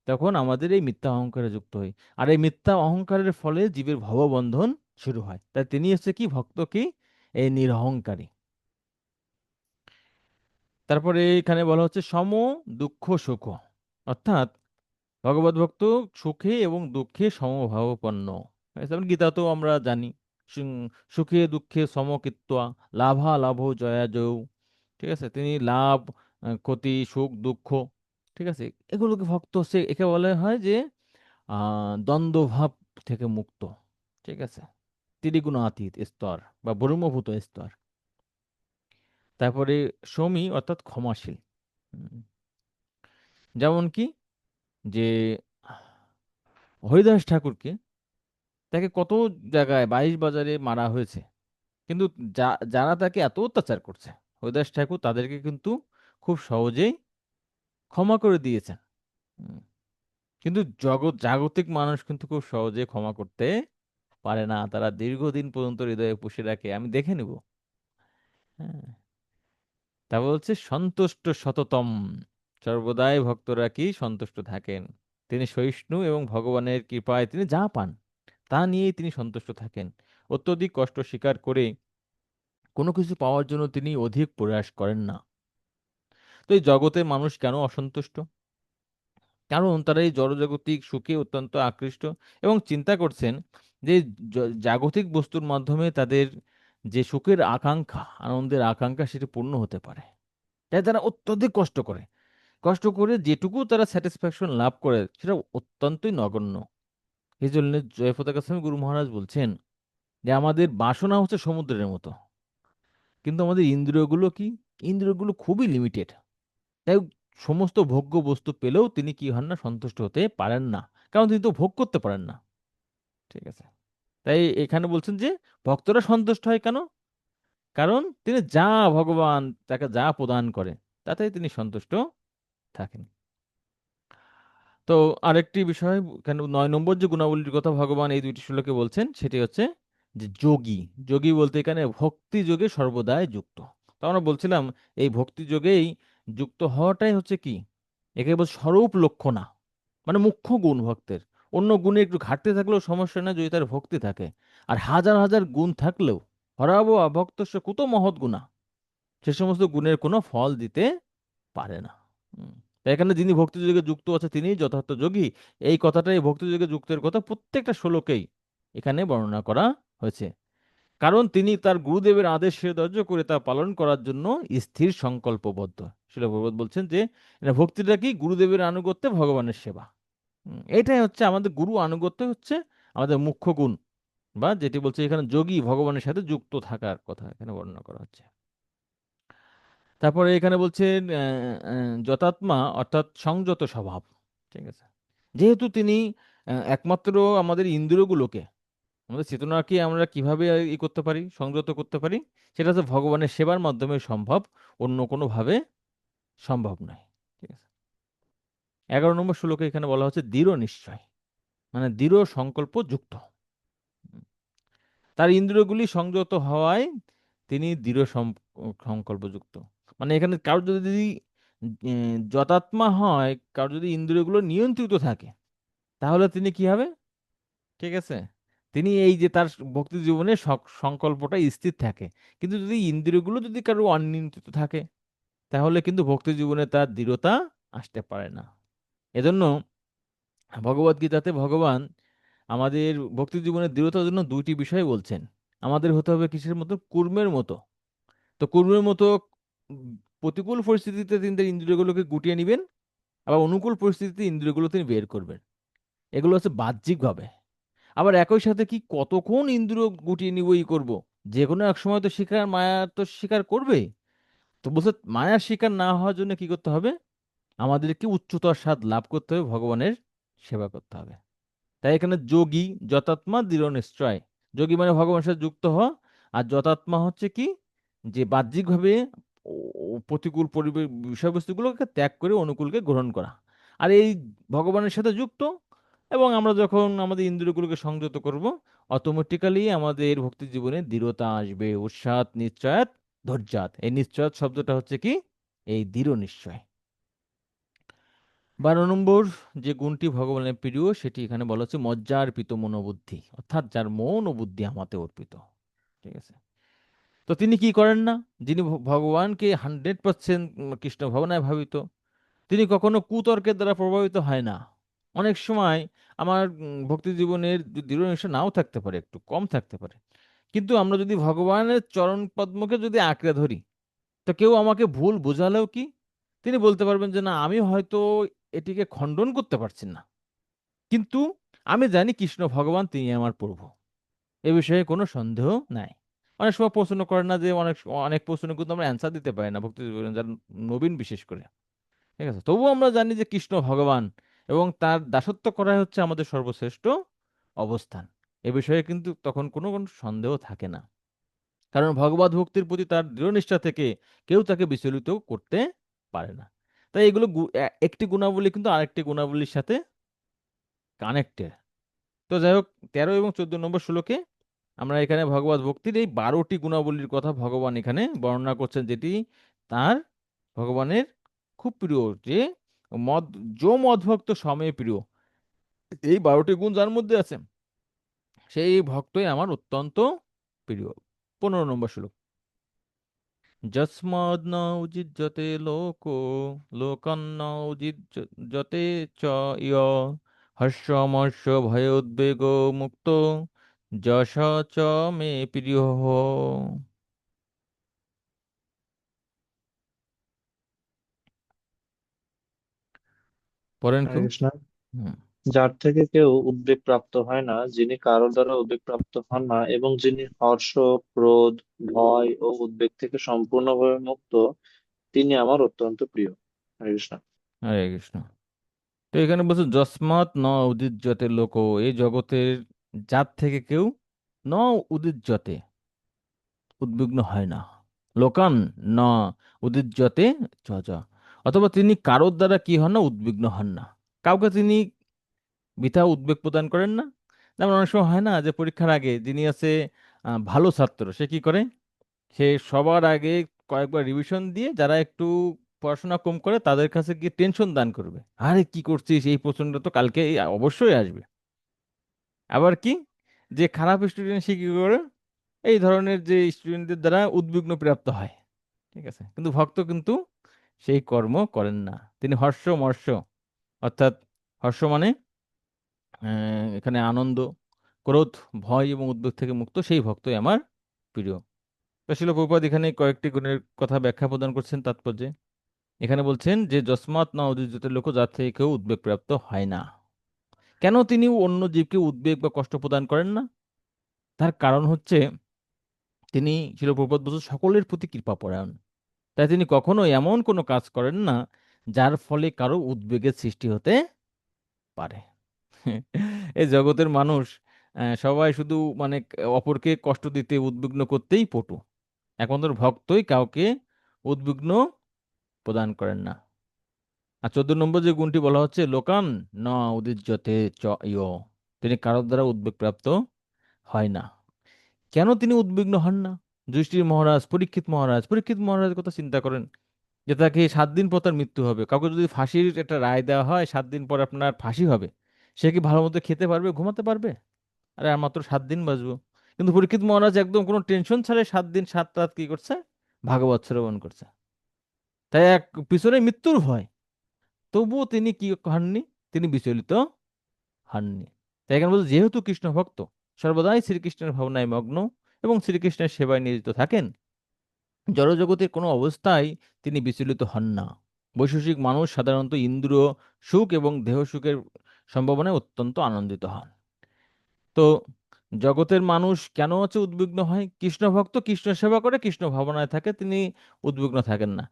তখন আমাদের এই মিথ্যা অহংকারে যুক্ত হই। আর এই মিথ্যা অহংকারের ফলে জীবের ভববন্ধন শুরু হয়। তাই তিনি হচ্ছে কি ভক্ত কি, এই নিরহংকারী। তারপরে এখানে বলা হচ্ছে সম দুঃখ সুখ, অর্থাৎ ভগবত ভক্ত সুখে এবং দুঃখে সমভাবাপন্ন। যেমন গীতা তো আমরা জানি, সুখে দুঃখে সমকিত্বা লাভা লাভ জয়া জয়। ঠিক আছে, তিনি লাভ, ক্ষতি, সুখ, দুঃখ, ঠিক আছে, এগুলোকে ভক্ত হচ্ছে, একে বলা হয় যে দ্বন্দ্ব ভাব থেকে মুক্ত। ঠিক আছে, ত্রিগুণাতীত স্তর বা ব্রহ্মভূত স্তর। তারপরে সমী, অর্থাৎ ক্ষমাশীল। হুম, যেমন কি, যে হরিদাস ঠাকুরকে, তাকে কত জায়গায় 22 বাজারে মারা হয়েছে, কিন্তু যারা তাকে এত অত্যাচার করছে, হরিদাস ঠাকুর তাদেরকে কিন্তু খুব সহজেই ক্ষমা করে দিয়েছেন। হুম, কিন্তু জাগতিক মানুষ কিন্তু খুব সহজে ক্ষমা করতে পারে না, তারা দীর্ঘদিন পর্যন্ত হৃদয়ে পুষে রাখে, আমি দেখে নিব। হ্যাঁ। তা বলছে সন্তুষ্ট সততম, সর্বদাই ভক্তরা কি সন্তুষ্ট থাকেন। তিনি সহিষ্ণু এবং ভগবানের কৃপায় তিনি যা পান তা নিয়েই তিনি সন্তুষ্ট থাকেন। অত্যধিক কষ্ট স্বীকার করে কোনো কিছু পাওয়ার জন্য তিনি অধিক প্রয়াস করেন না। তো এই জগতের মানুষ কেন অসন্তুষ্ট? কারণ তারা এই জড়জাগতিক সুখে অত্যন্ত আকৃষ্ট এবং চিন্তা করছেন যে জাগতিক বস্তুর মাধ্যমে তাদের যে সুখের আকাঙ্ক্ষা, আনন্দের আকাঙ্ক্ষা সেটা পূর্ণ হতে পারে। তাই তারা অত্যধিক কষ্ট করে, কষ্ট করে যেটুকু তারা স্যাটিসফ্যাকশন লাভ করে সেটা অত্যন্তই নগণ্য। এই জন্য জয়প্রতাপ স্বামী গুরু মহারাজ বলছেন যে আমাদের বাসনা হচ্ছে সমুদ্রের মতো, কিন্তু আমাদের ইন্দ্রিয়গুলো কি, ইন্দ্রিয়গুলো খুবই লিমিটেড। তাই সমস্ত ভোগ্য বস্তু পেলেও তিনি কি হন না, সন্তুষ্ট হতে পারেন না, কারণ তিনি তো ভোগ করতে পারেন না। ঠিক আছে। তাই এখানে বলছেন যে ভক্তরা সন্তুষ্ট হয় কেন? কারণ তিনি যা, ভগবান তাকে যা প্রদান করে তাতে তিনি সন্তুষ্ট থাকেন। তো আরেকটি বিষয়, কেন 9 নম্বর যে গুণাবলীর কথা ভগবান এই দুইটি শ্লোকে বলছেন সেটি হচ্ছে যে যোগী। যোগী বলতে এখানে ভক্তি যোগে সর্বদাই যুক্ত। তো আমরা বলছিলাম এই ভক্তি যোগেই যুক্ত হওয়াটাই হচ্ছে কি, একে বল স্বরূপ লক্ষ্য না, মানে মুখ্য গুণ ভক্তের। অন্য গুণে একটু ঘাটতি থাকলেও সমস্যা না যদি তার ভক্তি থাকে। আর হাজার হাজার গুণ থাকলেও হরাবো অভক্তস্য কুত মহৎ গুণা, সে সমস্ত গুণের কোনো ফল দিতে পারে না। হুম। তাই এখানে যিনি ভক্তিযোগে যুক্ত আছে তিনিই যথার্থ যোগী। এই কথাটাই ভক্তিযোগে যুক্তের কথা প্রত্যেকটা শ্লোকেই এখানে বর্ণনা করা হয়েছে। কারণ তিনি তার গুরুদেবের আদেশ শিরোধার্য করে তা পালন করার জন্য স্থির সংকল্পবদ্ধ। শিল ভগবত বলছেন যে এটা ভক্তিটা কি, গুরুদেবের আনুগত্যে ভগবানের সেবা। এটাই হচ্ছে আমাদের গুরু আনুগত্য, হচ্ছে আমাদের মুখ্য গুণ, বা যেটি বলছে এখানে যোগী ভগবানের সাথে যুক্ত থাকার কথা এখানে বর্ণনা করা হচ্ছে। তারপরে এখানে বলছেন যতাত্মা অর্থাৎ সংযত স্বভাব। ঠিক আছে। যেহেতু তিনি একমাত্র আমাদের ইন্দ্রিয়গুলোকে, আমাদের চেতনাকে আমরা কিভাবে ই করতে পারি, সংযত করতে পারি, সেটা হচ্ছে ভগবানের সেবার মাধ্যমে সম্ভব, অন্য কোনো ভাবে সম্ভব নয়। ঠিক আছে। 11 নম্বর শ্লোকে এখানে বলা হচ্ছে দৃঢ় নিশ্চয়, মানে দৃঢ় সংকল্প যুক্ত। তার ইন্দ্রিয়গুলি সংযত হওয়ায় তিনি দৃঢ় সংকল্পযুক্ত। মানে এখানে কারোর যদি যতাত্মা হয়, কারোর যদি ইন্দ্রিয়গুলো নিয়ন্ত্রিত থাকে, তাহলে তিনি কি হবে? ঠিক আছে। তিনি এই যে তার ভক্তি জীবনে সংকল্পটা স্থির থাকে। কিন্তু যদি ইন্দ্রিয়গুলো যদি কারো অনিয়ন্ত্রিত থাকে, তাহলে কিন্তু ভক্তি জীবনে তার দৃঢ়তা আসতে পারে না। এজন্য ভগবদ গীতাতে ভগবান আমাদের ভক্তি জীবনের দৃঢ়তার জন্য দুইটি বিষয় বলছেন। আমাদের হতে হবে কিসের মতো, কুর্মের মতো। তো কুর্মের মতো উম, প্রতিকূল পরিস্থিতিতে তিনি তার ইন্দ্রিয়গুলোকে গুটিয়ে নেবেন, আবার অনুকূল পরিস্থিতিতে ইন্দ্রিয়গুলো তিনি বের করবেন। এগুলো হচ্ছে বাহ্যিকভাবে। আবার একই সাথে কি কতক্ষণ ইন্দ্রিয় গুটিয়ে নিব ই করবো, যে কোনো এক সময় তো শিকার, মায়া তো শিকার করবে। তো বলছে মায়ার শিকার না হওয়ার জন্য কি করতে হবে, আমাদেরকে উচ্চতর স্বাদ লাভ করতে হবে, ভগবানের সেবা করতে হবে। তাই এখানে যোগী যতাত্মা দৃঢ় নিশ্চয়। যোগী মানে ভগবানের সাথে যুক্ত হওয়া, আর যতাত্মা হচ্ছে কি, যে বাহ্যিকভাবে প্রতিকূল পরিবেশ বিষয়বস্তুগুলোকে ত্যাগ করে অনুকূলকে গ্রহণ করা। আর এই ভগবানের সাথে যুক্ত, এবং আমরা যখন আমাদের ইন্দ্রিয়গুলোকে সংযত করব, অটোমেটিক্যালি আমাদের ভক্তি জীবনে দৃঢ়তা আসবে, উৎসাহ, নিশ্চয়াত, ধৈর্যাত। এই নিশ্চয়াত শব্দটা হচ্ছে কি, এই দৃঢ় নিশ্চয়। 12 নম্বর যে গুণটি ভগবানের প্রিয় সেটি এখানে বলা হচ্ছে মজ্জার্পিত মনোবুদ্ধি, অর্থাৎ যার মন ও বুদ্ধি আমাতে অর্পিত। ঠিক আছে। তো তিনি কি করেন না, যিনি ভগবানকে 100% কৃষ্ণ ভাবনায় ভাবিত, তিনি কখনো কুতর্কের দ্বারা প্রভাবিত হয় না। অনেক সময় আমার ভক্তি জীবনের দৃঢ় নিষ্ঠা নাও থাকতে পারে, একটু কম থাকতে পারে, কিন্তু আমরা যদি ভগবানের চরণ পদ্মকে যদি আঁকড়ে ধরি, তো কেউ আমাকে ভুল বোঝালেও কি, তিনি বলতে পারবেন যে না, আমি হয়তো এটিকে খণ্ডন করতে পারছি না, কিন্তু আমি জানি কৃষ্ণ ভগবান তিনি আমার প্রভু, এ বিষয়ে কোনো সন্দেহ নাই। অনেক সময় প্রশ্ন করে না, যে অনেক অনেক প্রশ্ন কিন্তু আমরা অ্যান্সার দিতে পারি না ভক্তি জীবনে, যারা নবীন বিশেষ করে। ঠিক আছে। তবুও আমরা জানি যে কৃষ্ণ ভগবান, এবং তার দাসত্ব করাই হচ্ছে আমাদের সর্বশ্রেষ্ঠ অবস্থান। এ বিষয়ে কিন্তু তখন কোনো কোনো সন্দেহ থাকে না, কারণ ভগবত ভক্তির প্রতি তার দৃঢ় নিষ্ঠা থেকে কেউ তাকে বিচলিত করতে পারে না। তাই এগুলো একটি গুণাবলী কিন্তু আরেকটি গুণাবলীর সাথে কানেক্টেড। তো যাই হোক, 13 এবং 14 নম্বর শ্লোকে আমরা এখানে ভগবত ভক্তির এই 12টি গুণাবলীর কথা ভগবান এখানে বর্ণনা করছেন, যেটি তার ভগবানের খুব প্রিয়, যে মদ মদ ভক্ত সময়ে প্রিয়, এই 12টি গুণ যার মধ্যে আছে সেই ভক্তই আমার অত্যন্ত প্রিয়। 15 নম্বর শ্লোক। যস্মাদ ন উযিজ্যতে লোকো লোকান্ন উযিজ্যতে চ ইয় হর্ষমর্ষ ভয়োদ্বেগ মুক্ত যশ চ মে প্রিয়। পড়েন হরে কেউ? কৃষ্ণ। হুম। যার থেকে কেউ উদ্বেগ প্রাপ্ত হয় না, যিনি কারো দ্বারা উদ্বেগ প্রাপ্ত হন না, এবং যিনি হর্ষ, ক্রোধ, ভয় ও উদ্বেগ থেকে সম্পূর্ণভাবে মুক্ত, তিনি আমার অত্যন্ত প্রিয়। হরে কৃষ্ণ। হরে কৃষ্ণ। তো এখানে বলছে যস্মাৎ ন উদিজ্যতে লোক, এই জগতের যার থেকে কেউ ন উদিজ্যতে উদ্বিগ্ন হয় না, লোকান ন উদিজ্যতে চ চ, অথবা তিনি কারোর দ্বারা কি হন না, উদ্বিগ্ন হন না, কাউকে তিনি বৃথা উদ্বেগ প্রদান করেন না। যেমন অনেক সময় হয় না যে পরীক্ষার আগে যিনি আছে ভালো ছাত্র, সে কি করে, সে সবার আগে কয়েকবার রিভিশন দিয়ে যারা একটু পড়াশোনা কম করে তাদের কাছে গিয়ে টেনশন দান করবে, আরে কি করছিস, এই প্রশ্নটা তো কালকে অবশ্যই আসবে। আবার কি, যে খারাপ স্টুডেন্ট সে কি করে, এই ধরনের যে স্টুডেন্টদের দ্বারা উদ্বিগ্ন প্রাপ্ত হয়। ঠিক আছে, কিন্তু ভক্ত কিন্তু সেই কর্ম করেন না, তিনি হর্ষ মর্ষ, অর্থাৎ হর্ষ মানে এখানে আনন্দ, ক্রোধ, ভয় এবং উদ্বেগ থেকে মুক্ত, সেই ভক্তই আমার প্রিয়। তো শিল প্রভুপাদ এখানে কয়েকটি গুণের কথা ব্যাখ্যা প্রদান করছেন তাৎপর্যে। এখানে বলছেন যে যস্মাৎ না উদ্বিগ্ন লোক, যার থেকে কেউ উদ্বেগ প্রাপ্ত হয় না। কেন তিনি অন্য জীবকে উদ্বেগ বা কষ্ট প্রদান করেন না? তার কারণ হচ্ছে তিনি শিল প্রভুপাদ বলছেন সকলের প্রতি কৃপাপরায়ণ। তাই তিনি কখনো এমন কোনো কাজ করেন না যার ফলে কারো উদ্বেগের সৃষ্টি হতে পারে। এই জগতের মানুষ সবাই শুধু মানে অপরকে কষ্ট দিতে উদ্বিগ্ন করতেই পটু, একমাত্র ভক্তই কাউকে উদ্বিগ্ন প্রদান করেন না। আর 14 নম্বর যে গুণটি বলা হচ্ছে লোকান ন উদিজ্যতে চ ইয়, তিনি কারোর দ্বারা উদ্বেগ প্রাপ্ত হয় না। কেন তিনি উদ্বিগ্ন হন না? যুধিষ্ঠির মহারাজ, পরীক্ষিত মহারাজের কথা চিন্তা করেন, যে তাকে 7 দিন পর তার মৃত্যু হবে। কাউকে যদি ফাঁসির একটা রায় দেওয়া হয়, 7 দিন পর আপনার ফাঁসি হবে, সে কি ভালো মতো খেতে পারবে, ঘুমাতে পারবে? আরে আর মাত্র 7 দিন বাঁচবো। কিন্তু পরীক্ষিত মহারাজ একদম কোনো টেনশন ছাড়াই 7 দিন 7 রাত কি করছে, ভাগবত শ্রবণ করছে। তাই এক পিছনে মৃত্যুর ভয়, তবুও তিনি কি হননি, তিনি বিচলিত হননি। তাই এখানে বলছে যেহেতু কৃষ্ণ ভক্ত, সর্বদাই শ্রীকৃষ্ণের ভাবনায় মগ্ন এবং শ্রীকৃষ্ণের সেবায় নিয়োজিত থাকেন, জড়জগতের কোনো অবস্থায় তিনি বিচলিত হন না। বৈশেষিক মানুষ সাধারণত ইন্দ্রিয় সুখ এবং দেহ সুখের সম্ভাবনায় অত্যন্ত আনন্দিত হন। তো জগতের মানুষ কেন হচ্ছে উদ্বিগ্ন হয়? কৃষ্ণ ভক্ত কৃষ্ণ সেবা করে কৃষ্ণ ভাবনায় থাকে, তিনি উদ্বিগ্ন থাকেন না।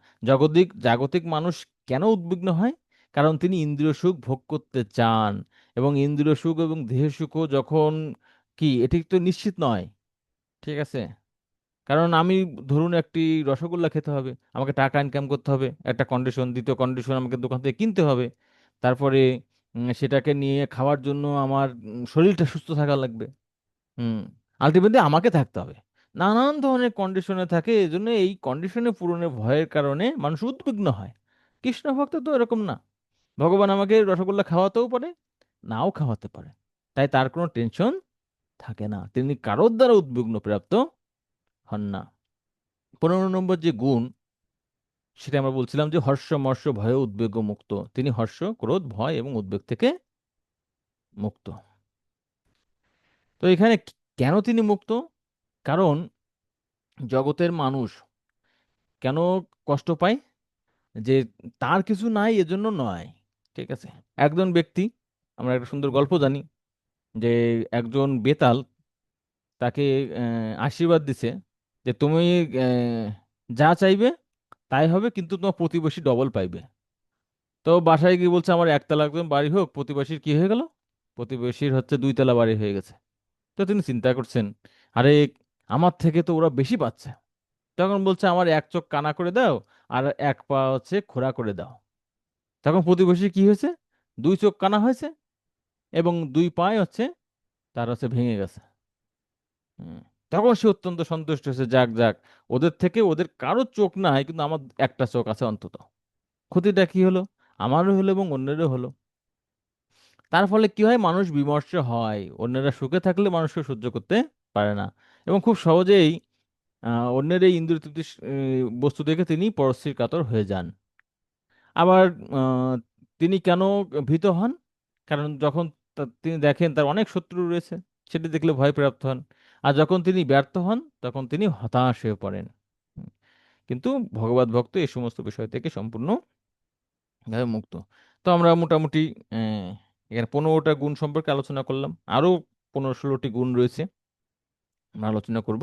জাগতিক মানুষ কেন উদ্বিগ্ন হয়? কারণ তিনি ইন্দ্রিয় সুখ ভোগ করতে চান, এবং ইন্দ্রিয় সুখ এবং দেহ সুখও যখন কি, এটি তো নিশ্চিত নয়। ঠিক আছে, কারণ আমি ধরুন একটি রসগোল্লা খেতে হবে, আমাকে টাকা ইনকাম করতে হবে, একটা কন্ডিশন, দ্বিতীয় কন্ডিশন আমাকে দোকান থেকে কিনতে হবে, তারপরে সেটাকে নিয়ে খাওয়ার জন্য আমার শরীরটা সুস্থ থাকা লাগবে। হুম, আলটিমেটলি আমাকে থাকতে হবে। নানান ধরনের কন্ডিশনে থাকে, এই জন্য এই কন্ডিশনে পূরণের ভয়ের কারণে মানুষ উদ্বিগ্ন হয়। কৃষ্ণ ভক্ত তো এরকম না, ভগবান আমাকে রসগোল্লা খাওয়াতেও পারে, নাও খাওয়াতে পারে, তাই তার কোনো টেনশন থাকে না, তিনি কারোর দ্বারা উদ্বিগ্ন প্রাপ্ত হন না। 15 নম্বর যে গুণ, সেটা আমরা বলছিলাম যে হর্ষ মর্ষ ভয় উদ্বেগ মুক্ত, তিনি হর্ষ, ক্রোধ, ভয় এবং উদ্বেগ থেকে মুক্ত। তো এখানে কেন তিনি মুক্ত? কারণ জগতের মানুষ কেন কষ্ট পায়, যে তার কিছু নাই এজন্য নয়। ঠিক আছে, একজন ব্যক্তি, আমরা একটা সুন্দর গল্প জানি, যে একজন বেতাল তাকে আশীর্বাদ দিছে যে তুমি যা চাইবে তাই হবে, কিন্তু তোমার প্রতিবেশী ডবল পাইবে। তো বাসায় গিয়ে বলছে আমার একতলা একদম বাড়ি হোক, প্রতিবেশীর কি হয়ে গেল, প্রতিবেশীর হচ্ছে 2 তলা বাড়ি হয়ে গেছে। তো তিনি চিন্তা করছেন, আরে আমার থেকে তো ওরা বেশি পাচ্ছে। তখন বলছে আমার এক চোখ কানা করে দাও, আর এক পা হচ্ছে খোড়া করে দাও। তখন প্রতিবেশী কি হয়েছে, 2 চোখ কানা হয়েছে এবং 2 পায়ে হচ্ছে তার হচ্ছে ভেঙে গেছে। হুম। তখন সে অত্যন্ত সন্তুষ্ট হয়েছে, যাক যাক, ওদের থেকে ওদের কারো চোখ নাই, কিন্তু আমার একটা চোখ আছে অন্তত। ক্ষতিটা কি হলো? আমারও হলো এবং অন্যেরও হলো। তার ফলে কি হয়, মানুষ বিমর্ষ হয়, অন্যেরা সুখে থাকলে মানুষকে সহ্য করতে পারে না, এবং খুব সহজেই অন্যের এই ইন্দ্রিয় তৃপ্তি বস্তু দেখে তিনি পরশ্রীর কাতর হয়ে যান। আবার আহ, তিনি কেন ভীত হন? কারণ যখন তিনি দেখেন তার অনেক শত্রু রয়েছে, সেটি দেখলে ভয়প্রাপ্ত হন। আর যখন তিনি ব্যর্থ হন, তখন তিনি হতাশ হয়ে পড়েন। হুম, কিন্তু ভগবত ভক্ত এই সমস্ত বিষয় থেকে সম্পূর্ণভাবে মুক্ত। তো আমরা মোটামুটি আহ, এখানে 15টা গুণ সম্পর্কে আলোচনা করলাম, আরো 15-16টি গুণ রয়েছে, আমরা আলোচনা করব।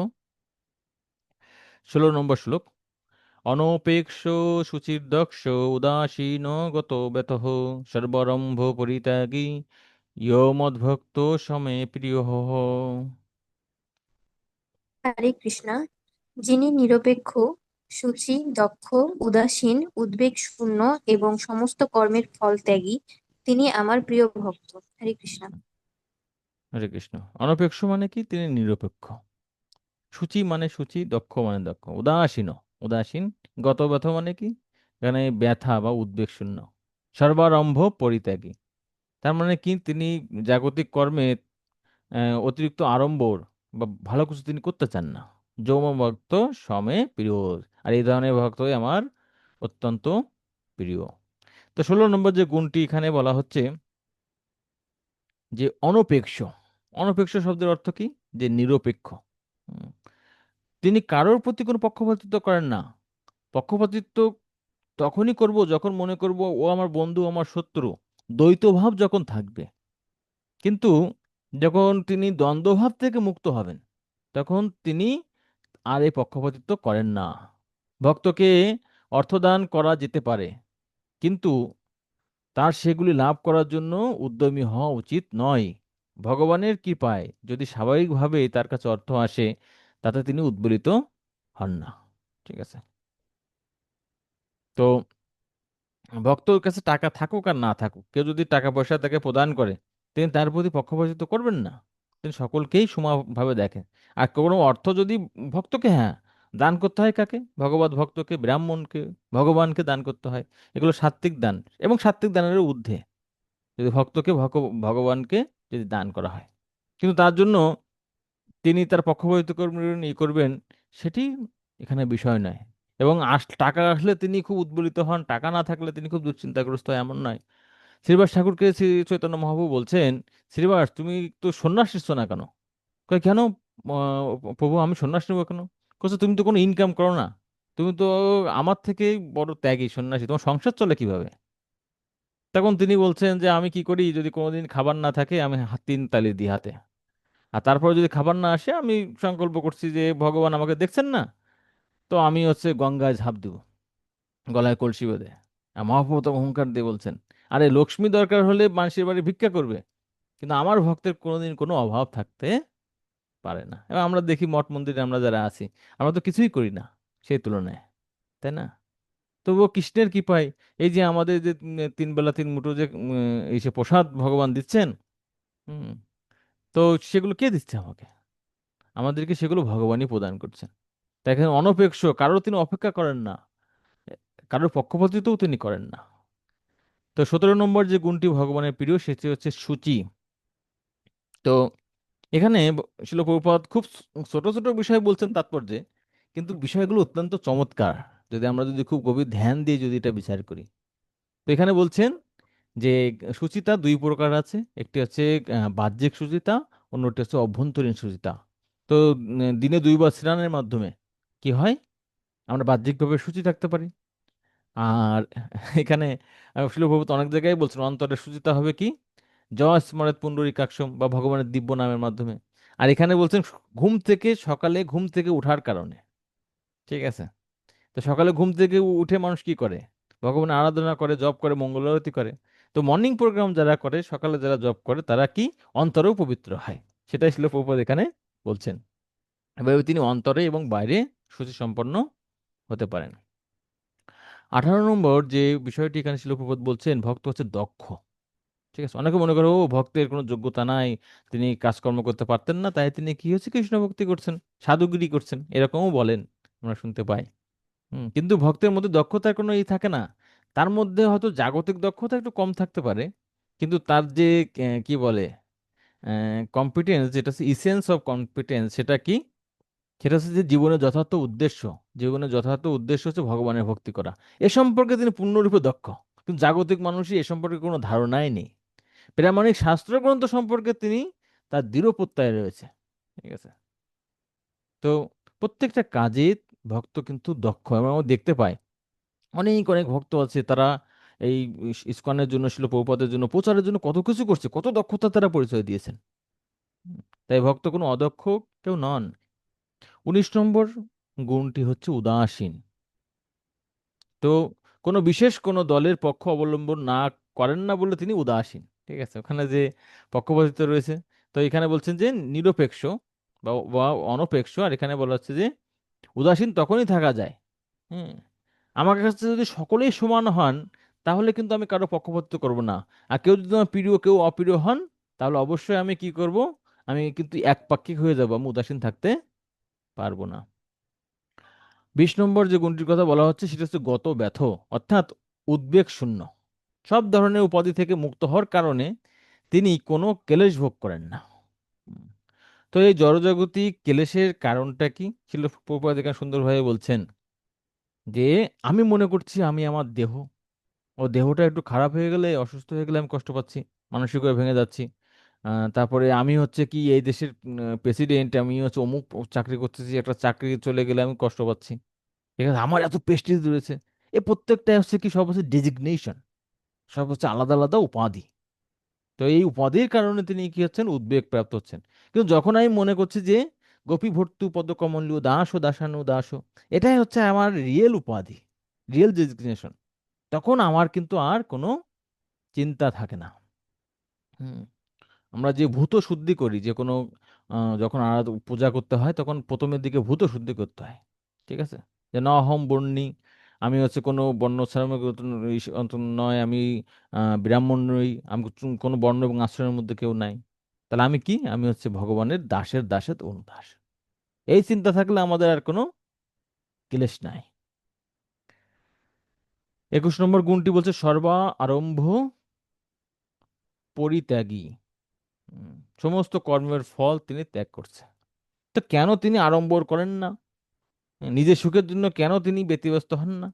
16 নম্বর শ্লোক: অনপেক্ষ শুচির্দক্ষ উদাসীন গত ব্যতঃ সর্বারম্ভ পরিত্যাগী ইয় মদ্ভক্ত সমে প্রিয়। হরে কৃষ্ণা। যিনি নিরপেক্ষ, শুচি, দক্ষ, উদাসীন, উদ্বেগ শূন্য এবং সমস্ত কর্মের ফল ত্যাগী, তিনি আমার প্রিয় ভক্ত। হরে কৃষ্ণা। হরে কৃষ্ণ। অনপেক্ষ মানে কি? তিনি নিরপেক্ষ। শুচি মানে শুচি, দক্ষ মানে দক্ষ, উদাসীন উদাসীন, গতব্যথ মানে কি? এখানে ব্যথা বা উদ্বেগ শূন্য। সর্বারম্ভ পরিত্যাগী, তার মানে কি তিনি জাগতিক কর্মে অতিরিক্ত আড়ম্বর বা ভালো কিছু তিনি করতে চান না। যৌম ভক্ত সমে প্রিয়, আর এই ধরনের ভক্তই আমার অত্যন্ত প্রিয়। তো 16 নম্বর যে গুণটি এখানে বলা হচ্ছে, যে অনপেক্ষ। অনপেক্ষ শব্দের অর্থ কি? যে নিরপেক্ষ। হুম, তিনি কারোর প্রতি কোনো পক্ষপাতিত্ব করেন না। পক্ষপাতিত্ব তখনই করব যখন মনে করব ও আমার বন্ধু, আমার শত্রু, দ্বৈতভাব যখন থাকবে। কিন্তু যখন তিনি দ্বন্দ্বভাব থেকে মুক্ত হবেন, তখন তিনি আর এই পক্ষপাতিত্ব করেন না। ভক্তকে অর্থদান করা যেতে পারে, কিন্তু তার সেগুলি লাভ করার জন্য উদ্যমী হওয়া উচিত নয়। ভগবানের কৃপায় যদি স্বাভাবিকভাবে তার কাছে অর্থ আসে, তাতে তিনি উদ্বেলিত হন না। ঠিক আছে? তো ভক্তর কাছে টাকা থাকুক আর না থাকুক, কেউ যদি টাকা পয়সা তাকে প্রদান করে, তিনি তার প্রতি পক্ষপাতিত্ব করবেন না। তিনি সকলকেই সমানভাবে দেখেন। আর কোনো অর্থ যদি ভক্তকে, হ্যাঁ, দান করতে হয় কাকে? ভগবত ভক্তকে, ব্রাহ্মণকে, ভগবানকে দান করতে হয়। এগুলো সাত্ত্বিক দান, এবং সাত্ত্বিক দানের ঊর্ধ্বে যদি ভক্তকে ভগবানকে যদি দান করা হয়। কিন্তু তার জন্য তিনি তার পক্ষপাতিত্ব করবেন, করবেন, সেটি এখানে বিষয় নয়। এবং টাকা আসলে তিনি খুব উদ্বেলিত হন, টাকা না থাকলে তিনি খুব দুশ্চিন্তাগ্রস্ত হয়, এমন নয়। শ্রীবাস ঠাকুরকে শ্রী চৈতন্য মহাপ্রভু বলছেন, শ্রীবাস তুমি তো সন্ন্যাস নিচ্ছ না কেন? কয় কেন প্রভু, আমি সন্ন্যাস নেবো কেন? বলছে তুমি তো কোনো ইনকাম করো না, তুমি তো আমার থেকে বড় ত্যাগী সন্ন্যাসী, তোমার সংসার চলে কিভাবে? তখন তিনি বলছেন যে আমি কি করি, যদি কোনোদিন খাবার না থাকে আমি 3 তালি দিই হাতে, আর তারপরে যদি খাবার না আসে, আমি সংকল্প করছি যে ভগবান আমাকে দেখছেন না, তো আমি হচ্ছে গঙ্গায় ঝাঁপ দিব, গলায় কলসি বেঁধে। আর মহাপ্রভু তো অহংকার দিয়ে বলছেন, আরে লক্ষ্মী দরকার হলে মানুষের বাড়ি ভিক্ষা করবে, কিন্তু আমার ভক্তের কোনোদিন কোনো অভাব থাকতে পারে না। এবং আমরা দেখি মঠ মন্দিরে আমরা যারা আছি, আমরা তো কিছুই করি না সেই তুলনায়, তাই না? তবুও কৃষ্ণের কৃপায় এই যে আমাদের যে 3 বেলা 3 মুঠো যে এই সে প্রসাদ ভগবান দিচ্ছেন, হুম, তো সেগুলো কে দিচ্ছে আমাকে? আমাদেরকে সেগুলো ভগবানই প্রদান করছেন। তাই এখানে অনপেক্ষ, কারোর তিনি অপেক্ষা করেন না, কারোর পক্ষপাতিত্বও তিনি করেন না। তো 17 নম্বর যে গুণটি ভগবানের প্রিয়, সেটি হচ্ছে সূচি। তো এখানে শিল প্রভুপাদ খুব ছোট ছোট বিষয় বলছেন তাৎপর্যে, কিন্তু বিষয়গুলো অত্যন্ত চমৎকার, যদি খুব গভীর ধ্যান দিয়ে যদি এটা বিচার করি। তো এখানে বলছেন যে সুচিতা 2 প্রকার আছে, একটি হচ্ছে বাহ্যিক সুচিতা, অন্যটি হচ্ছে অভ্যন্তরীণ সুচিতা। তো দিনে 2 বার স্নানের মাধ্যমে কি হয়, আমরা বাহ্যিকভাবে শুচি থাকতে পারি। আর এখানে শিলপ্রভুপাদ অনেক জায়গায় বলছেন অন্তরের সুচিতা হবে কি, জয় স্মরেত পুণ্ডরীকাক্ষম, বা ভগবানের দিব্য নামের মাধ্যমে। আর এখানে বলছেন সকালে ঘুম থেকে ওঠার কারণে। ঠিক আছে? তো সকালে ঘুম থেকে উঠে মানুষ কি করে? ভগবানের আরাধনা করে, জপ করে, মঙ্গল আরতি করে। তো মর্নিং প্রোগ্রাম যারা করে, সকালে যারা জপ করে, তারা কি অন্তরেও পবিত্র হয়। সেটাই শিল প্রভুপাদ এখানে বলছেন। এভাবে তিনি অন্তরে এবং বাইরে শুচি সম্পন্ন হতে পারেন। 18 নম্বর যে বিষয়টি এখানে শিল প্রভুপাদ বলছেন, ভক্ত হচ্ছে দক্ষ। ঠিক আছে, অনেকে মনে করে ও ভক্তের কোনো যোগ্যতা নাই, তিনি কাজকর্ম করতে পারতেন না, তাই তিনি কি হচ্ছে কৃষ্ণ ভক্তি করছেন, সাধুগিরি করছেন, এরকমও বলেন, আমরা শুনতে পাই। কিন্তু ভক্তের মধ্যে দক্ষতার কোনো থাকে না। তার মধ্যে হয়তো জাগতিক দক্ষতা একটু কম থাকতে পারে, কিন্তু তার যে কি বলে কম্পিটেন্স, যেটা হচ্ছে ইসেন্স অফ কম্পিটেন্স, সেটা কি? সেটা হচ্ছে যে জীবনের যথার্থ উদ্দেশ্য, জীবনের যথার্থ উদ্দেশ্য হচ্ছে ভগবানের ভক্তি করা। এ সম্পর্কে তিনি পূর্ণরূপে দক্ষ। কিন্তু জাগতিক মানুষই এ সম্পর্কে কোনো ধারণাই নেই। প্রামাণিক শাস্ত্র গ্রন্থ সম্পর্কে তিনি তার দৃঢ় প্রত্যয় রয়েছে। ঠিক আছে। তো প্রত্যেকটা কাজে ভক্ত কিন্তু দক্ষ, এবং আমরা দেখতে পাই অনেক অনেক ভক্ত আছে, তারা এই ইসকনের জন্য, শিল প্রভুপাদের জন্য, প্রচারের জন্য কত কিছু করছে, কত দক্ষতা তারা পরিচয় দিয়েছেন। হুম, তাই ভক্ত কোনো অদক্ষ কেউ নন। 19 নম্বর গুণটি হচ্ছে উদাসীন। তো কোনো বিশেষ কোনো দলের পক্ষ অবলম্বন না করেন না বলে তিনি উদাসীন। ঠিক আছে, ওখানে যে পক্ষপাতিত্ব রয়েছে, তো এখানে বলছেন যে নিরপেক্ষ বা অনপেক্ষ, আর এখানে বলা হচ্ছে যে উদাসীন তখনই থাকা যায়। হুম, আমার কাছে যদি সকলেই সমান হন, তাহলে কিন্তু আমি কারো পক্ষপাতিত্ব করব না। আর কেউ যদি আমার প্রিয়, কেউ অপ্রিয় হন, তাহলে অবশ্যই আমি কি করব? আমি কিন্তু একপাক্ষিক হয়ে যাব, আমি উদাসীন থাকতে পারবো না। 20 নম্বর যে গুণটির কথা বলা হচ্ছে সেটা হচ্ছে গত ব্যথ, অর্থাৎ উদ্বেগ শূন্য। সব ধরনের উপাধি থেকে মুক্ত হওয়ার কারণে তিনি কোনো ক্লেশ ভোগ করেন না। হুম, তো এই জড়জাগতিক ক্লেশের কারণটা কি ছিল? প্রভুপাদ এখানে সুন্দরভাবে বলছেন যে আমি মনে করছি আমি আমার দেহ, ও দেহটা একটু খারাপ হয়ে গেলে, অসুস্থ হয়ে গেলে আমি কষ্ট পাচ্ছি, মানসিকভাবে ভেঙে যাচ্ছি। তারপরে আমি হচ্ছে কি এই দেশের প্রেসিডেন্ট, আমি হচ্ছে অমুক চাকরি করতেছি, একটা চাকরি চলে গেলে আমি কষ্ট পাচ্ছি। ঠিক আছে, আমার এত প্রেস্টিজ রয়েছে। এ প্রত্যেকটা হচ্ছে কি, সব হচ্ছে ডেজিগনেশন, সব হচ্ছে আলাদা আলাদা উপাধি। তো এই উপাধির কারণে তিনি কি হচ্ছেন? উদ্বেগ প্রাপ্ত হচ্ছেন। কিন্তু যখন আমি মনে করছি যে গোপী ভর্তু পদকমলু দাস ও দাসানু দাস, এটাই হচ্ছে আমার রিয়েল উপাধি, রিয়েল ডেজিগনেশন, তখন আমার কিন্তু আর কোনো চিন্তা থাকে না। হুম, আমরা যে ভূত শুদ্ধি করি, যে কোনো যখন পূজা করতে হয়, তখন প্রথমের দিকে ভূত শুদ্ধি করতে হয়। ঠিক আছে, যে ন অহম বর্ণী, আমি হচ্ছে কোনো বর্ণাশ্রমের নয়, আমি ব্রাহ্মণ নই, আমি কোনো বর্ণ এবং আশ্রমের মধ্যে কেউ নাই। তাহলে আমি কি? আমি হচ্ছে ভগবানের দাসের দাসের অনুদাস। এই চিন্তা থাকলে আমাদের আর কোনো ক্লেশ নাই। 21 নম্বর গুণটি বলছে সর্বা আরম্ভ পরিত্যাগী। হুম, সমস্ত কর্মের ফল তিনি ত্যাগ করছে। তো কেন তিনি আড়ম্বর করেন না? নিজের সুখের জন্য কেন তিনি ব্যতিব্যস্ত হন না?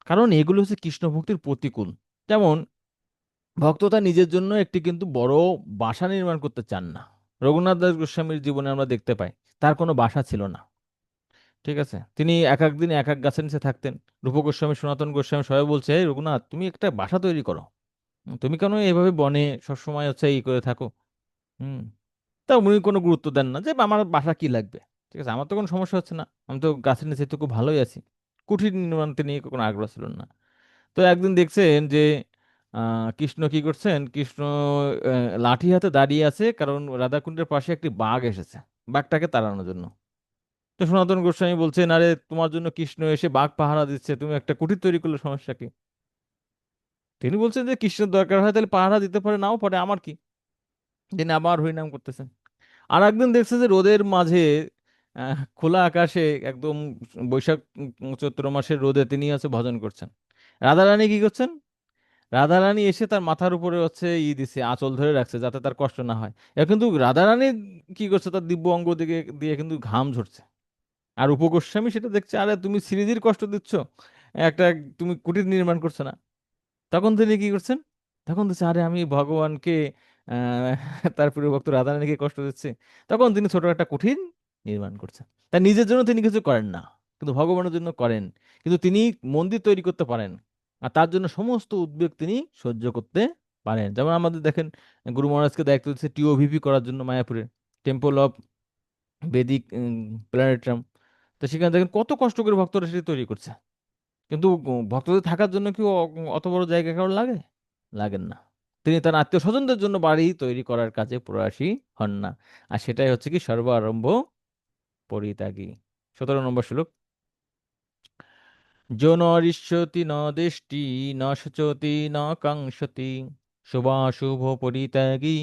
কারণ এগুলো হচ্ছে কৃষ্ণ ভক্তির প্রতিকূল। যেমন ভক্ত তার নিজের জন্য একটি কিন্তু বড় বাসা নির্মাণ করতে চান না। রঘুনাথ দাস গোস্বামীর জীবনে আমরা দেখতে পাই তার কোনো বাসা ছিল না। ঠিক আছে, তিনি এক এক দিন এক এক গাছের নিচে থাকতেন। রূপ গোস্বামী, সনাতন গোস্বামী সবাই বলছে, এই রঘুনাথ, তুমি একটা বাসা তৈরি করো। তুমি কেন এভাবে বনে সবসময় হচ্ছে ই করে থাকো? হুম, তা উনি কোনো গুরুত্ব দেন না, যে আমার বাসা কি লাগবে। ঠিক আছে, আমার তো কোনো সমস্যা হচ্ছে না, আমি তো গাছের নিচে তো খুব ভালোই আছি। কুঠির নির্মাণতে নিয়ে কোনো আগ্রহ ছিল না। তো একদিন দেখছেন যে কৃষ্ণ কি করছেন, কৃষ্ণ লাঠি হাতে দাঁড়িয়ে আছে, কারণ রাধাকুণ্ডের পাশে একটি বাঘ এসেছে বাঘটাকে তাড়ানোর জন্য। তো সনাতন গোস্বামী বলছেন, আরে তোমার জন্য কৃষ্ণ এসে বাঘ পাহারা দিচ্ছে, তুমি একটা কুঠির তৈরি করলে সমস্যা কি? তিনি বলছেন যে কৃষ্ণের দরকার হয় তাহলে পাহারা দিতে পারে, নাও পারে, আমার কি? তিনি আবার হরিনাম করতেছেন। আর একদিন দেখছে যে রোদের মাঝে খোলা আকাশে একদম বৈশাখ চৈত্র মাসের রোদে তিনি হচ্ছে ভজন করছেন। রাধারানী কি করছেন? রাধারানী এসে তার মাথার উপরে হচ্ছে দিছে, আঁচল ধরে রাখছে যাতে তার কষ্ট না হয়। কিন্তু রাধারানী কি করছে, তার দিব্য অঙ্গ দিকে দিয়ে কিন্তু ঘাম ঝরছে। আর উপগোস্বামী সেটা দেখছে, আরে তুমি শ্রীজির কষ্ট দিচ্ছ, একটা তুমি কুটির নির্মাণ করছো না। তখন তিনি কি করছেন? তখন দিচ্ছে, আরে আমি ভগবানকে আহ তার প্রিয় ভক্ত রাধারানীকে কষ্ট দিচ্ছে। তখন তিনি ছোট একটা কুঠির নির্মাণ করছেন। তার নিজের জন্য তিনি কিছু করেন না, কিন্তু ভগবানের জন্য করেন। কিন্তু তিনি মন্দির তৈরি করতে পারেন, আর তার জন্য সমস্ত উদ্বেগ তিনি সহ্য করতে পারেন। যেমন আমাদের দেখেন, গুরু মহারাজকে দায়িত্ব দিচ্ছে টিওভিপি করার জন্য মায়াপুরে, টেম্পল অফ বেদিক প্ল্যানেটারিয়াম। তো সেখানে দেখেন কত কষ্ট করে ভক্তরা সেটি তৈরি করছে। কিন্তু ভক্তদের থাকার জন্য কি অত বড় জায়গা কারোর লাগে? লাগেন না। তিনি তার আত্মীয় স্বজনদের জন্য বাড়ি তৈরি করার কাজে প্রয়াসী হন না। আর সেটাই হচ্ছে কি সর্ব আরম্ভ পরিত্যাগী। 17 নম্বর শ্লোক। যো ন রিষ্যতি ন দেষ্টি ন শোচতি ন কাঙ্ক্ষতি শুভাশুভ পরিত্যাগী,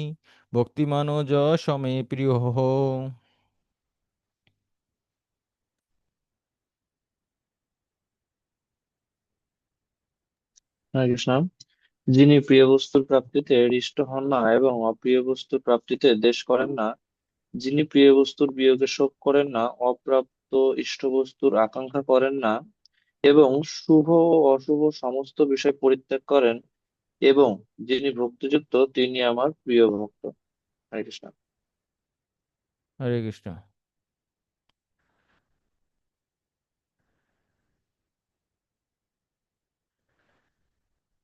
ভক্তিমান যশ মে প্রিয়। হরে কৃষ্ণ। যিনি প্রিয় বস্তুর প্রাপ্তিতে হৃষ্ট হন না এবং অপ্রিয় বস্তুর প্রাপ্তিতে দ্বেষ করেন না, যিনি প্রিয় বস্তুর বিয়োগে শোক করেন না, অপ্রাপ্ত ইষ্ট বস্তুর আকাঙ্ক্ষা করেন না এবং শুভ ও অশুভ সমস্ত বিষয় পরিত্যাগ করেন, এবং যিনি ভক্তিযুক্ত, তিনি আমার প্রিয় ভক্ত। হরে কৃষ্ণ। হরে কৃষ্ণ।